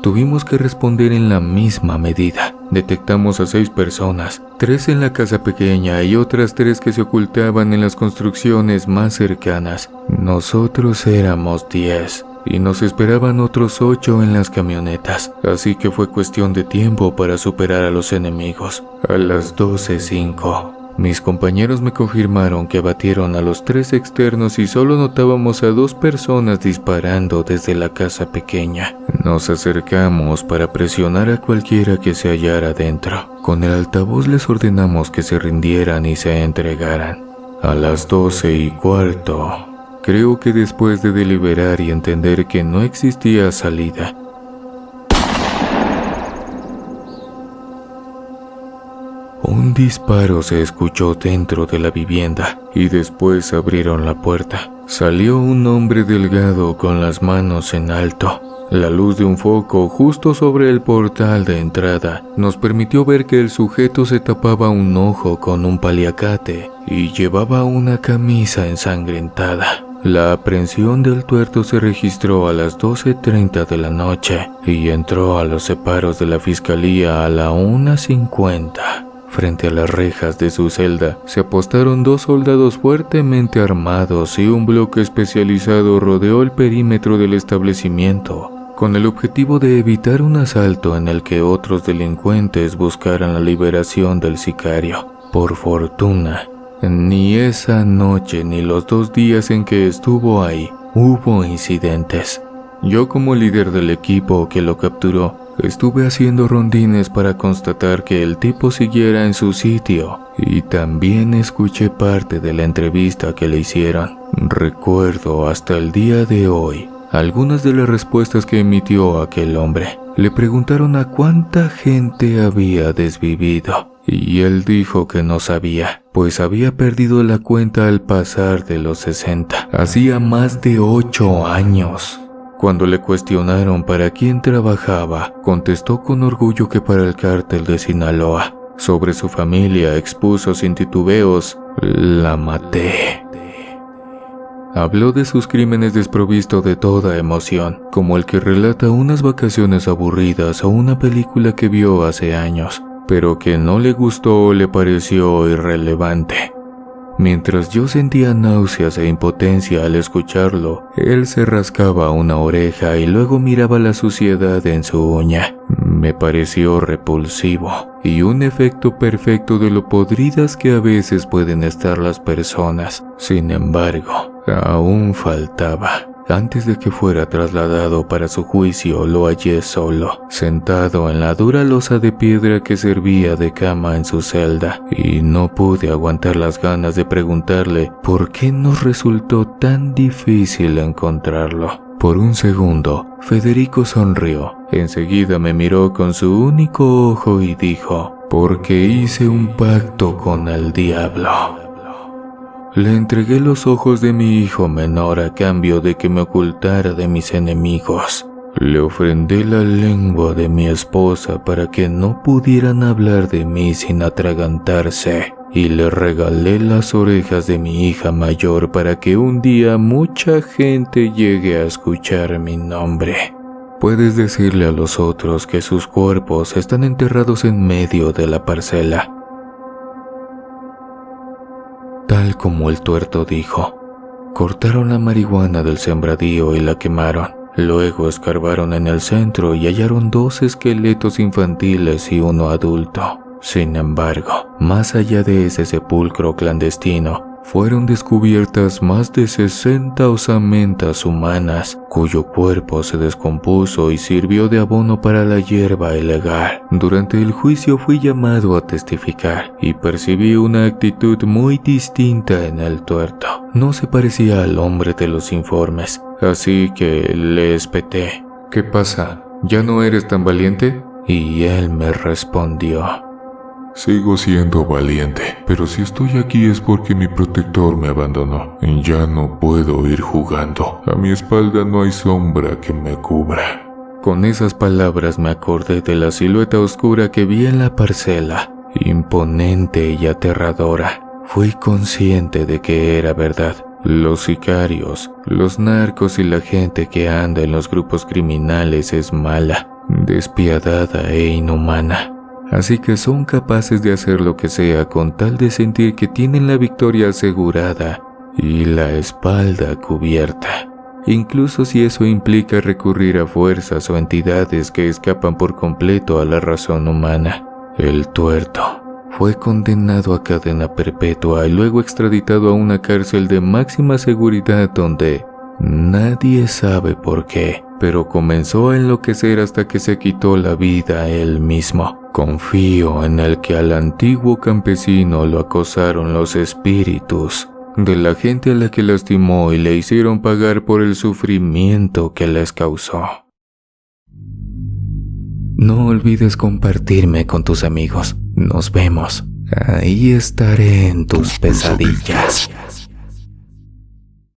Tuvimos que responder en la misma medida. Detectamos a 6 personas, 3 en la casa pequeña y otras 3 que se ocultaban en las construcciones más cercanas. Nosotros éramos 10 y nos esperaban otros 8 en las camionetas, así que fue cuestión de tiempo para superar a los enemigos. A las 12:05, mis compañeros me confirmaron que abatieron a los 3 externos y solo notábamos a 2 personas disparando desde la casa pequeña. Nos acercamos para presionar a cualquiera que se hallara dentro. Con el altavoz les ordenamos que se rindieran y se entregaran. A las 12:15, creo que después de deliberar y entender que no existía salida, un disparo se escuchó dentro de la vivienda y después abrieron la puerta. Salió un hombre delgado con las manos en alto. La luz de un foco justo sobre el portal de entrada nos permitió ver que el sujeto se tapaba un ojo con un paliacate y llevaba una camisa ensangrentada. La aprehensión del tuerto se registró a las 12:30 de la noche y entró a los separos de la fiscalía a la 1:50. Frente a las rejas de su celda se apostaron 2 soldados fuertemente armados y un bloque especializado rodeó el perímetro del establecimiento. con el objetivo de evitar un asalto en el que otros delincuentes buscaran la liberación del sicario. Por fortuna, ni esa noche ni los 2 días en que estuvo ahí hubo incidentes. Yo, como líder del equipo que lo capturó, estuve haciendo rondines para constatar que el tipo siguiera en su sitio, y también escuché parte de la entrevista que le hicieron. Recuerdo hasta el día de hoy algunas de las respuestas que emitió aquel hombre. Le preguntaron a cuánta gente había desvivido, y él dijo que no sabía, pues había perdido la cuenta al pasar de los 60. Hacía más de 8 años. Cuando le cuestionaron para quién trabajaba, contestó con orgullo que para el cártel de Sinaloa. Sobre su familia expuso sin titubeos: "La maté". Habló de sus crímenes desprovisto de toda emoción, como el que relata unas vacaciones aburridas o una película que vio hace años, pero que no le gustó o le pareció irrelevante. Mientras yo sentía náuseas e impotencia al escucharlo, él se rascaba una oreja y luego miraba la suciedad en su uña. Me pareció repulsivo y un efecto perfecto de lo podridas que a veces pueden estar las personas. Sin embargo, aún faltaba. Antes de que fuera trasladado para su juicio, lo hallé solo, sentado en la dura losa de piedra que servía de cama en su celda, y no pude aguantar las ganas de preguntarle por qué nos resultó tan difícil encontrarlo. Por un segundo, Federico sonrió. Enseguida me miró con su único ojo y dijo: "Porque hice un pacto con el diablo". Le entregué los ojos de mi hijo menor a cambio de que me ocultara de mis enemigos. Le ofrendé la lengua de mi esposa para que no pudieran hablar de mí sin atragantarse. Y le regalé las orejas de mi hija mayor para que un día mucha gente llegue a escuchar mi nombre. Puedes decirle a los otros que sus cuerpos están enterrados en medio de la parcela. Tal como el tuerto dijo, cortaron la marihuana del sembradío y la quemaron. Luego escarbaron en el centro y hallaron 2 esqueletos infantiles y uno adulto. Sin embargo, más allá de ese sepulcro clandestino, fueron descubiertas más de 60 osamentas humanas, cuyo cuerpo se descompuso y sirvió de abono para la hierba ilegal. Durante el juicio fui llamado a testificar y percibí una actitud muy distinta en el tuerto. No se parecía al hombre de los informes, así que le espeté: "¿Qué pasa? ¿Ya no eres tan valiente?". Y él me respondió: Sigo siendo valiente, pero si estoy aquí es porque mi protector me abandonó. Ya no puedo ir jugando. A mi espalda no hay sombra que me cubra. Con esas palabras me acordé de la silueta oscura que vi en la parcela, imponente y aterradora. Fui consciente de que era verdad. Los sicarios, los narcos y la gente que anda en los grupos criminales es mala, despiadada e inhumana. Así que son capaces de hacer lo que sea con tal de sentir que tienen la victoria asegurada y la espalda cubierta, incluso si eso implica recurrir a fuerzas o entidades que escapan por completo a la razón humana. El tuerto fue condenado a cadena perpetua y luego extraditado a una cárcel de máxima seguridad donde nadie sabe por qué, pero comenzó a enloquecer hasta que se quitó la vida él mismo. Confío en el que al antiguo campesino lo acosaron los espíritus de la gente a la que lastimó y le hicieron pagar por el sufrimiento que les causó. No olvides compartirme con tus amigos. Nos vemos. Ahí estaré en tus pesadillas.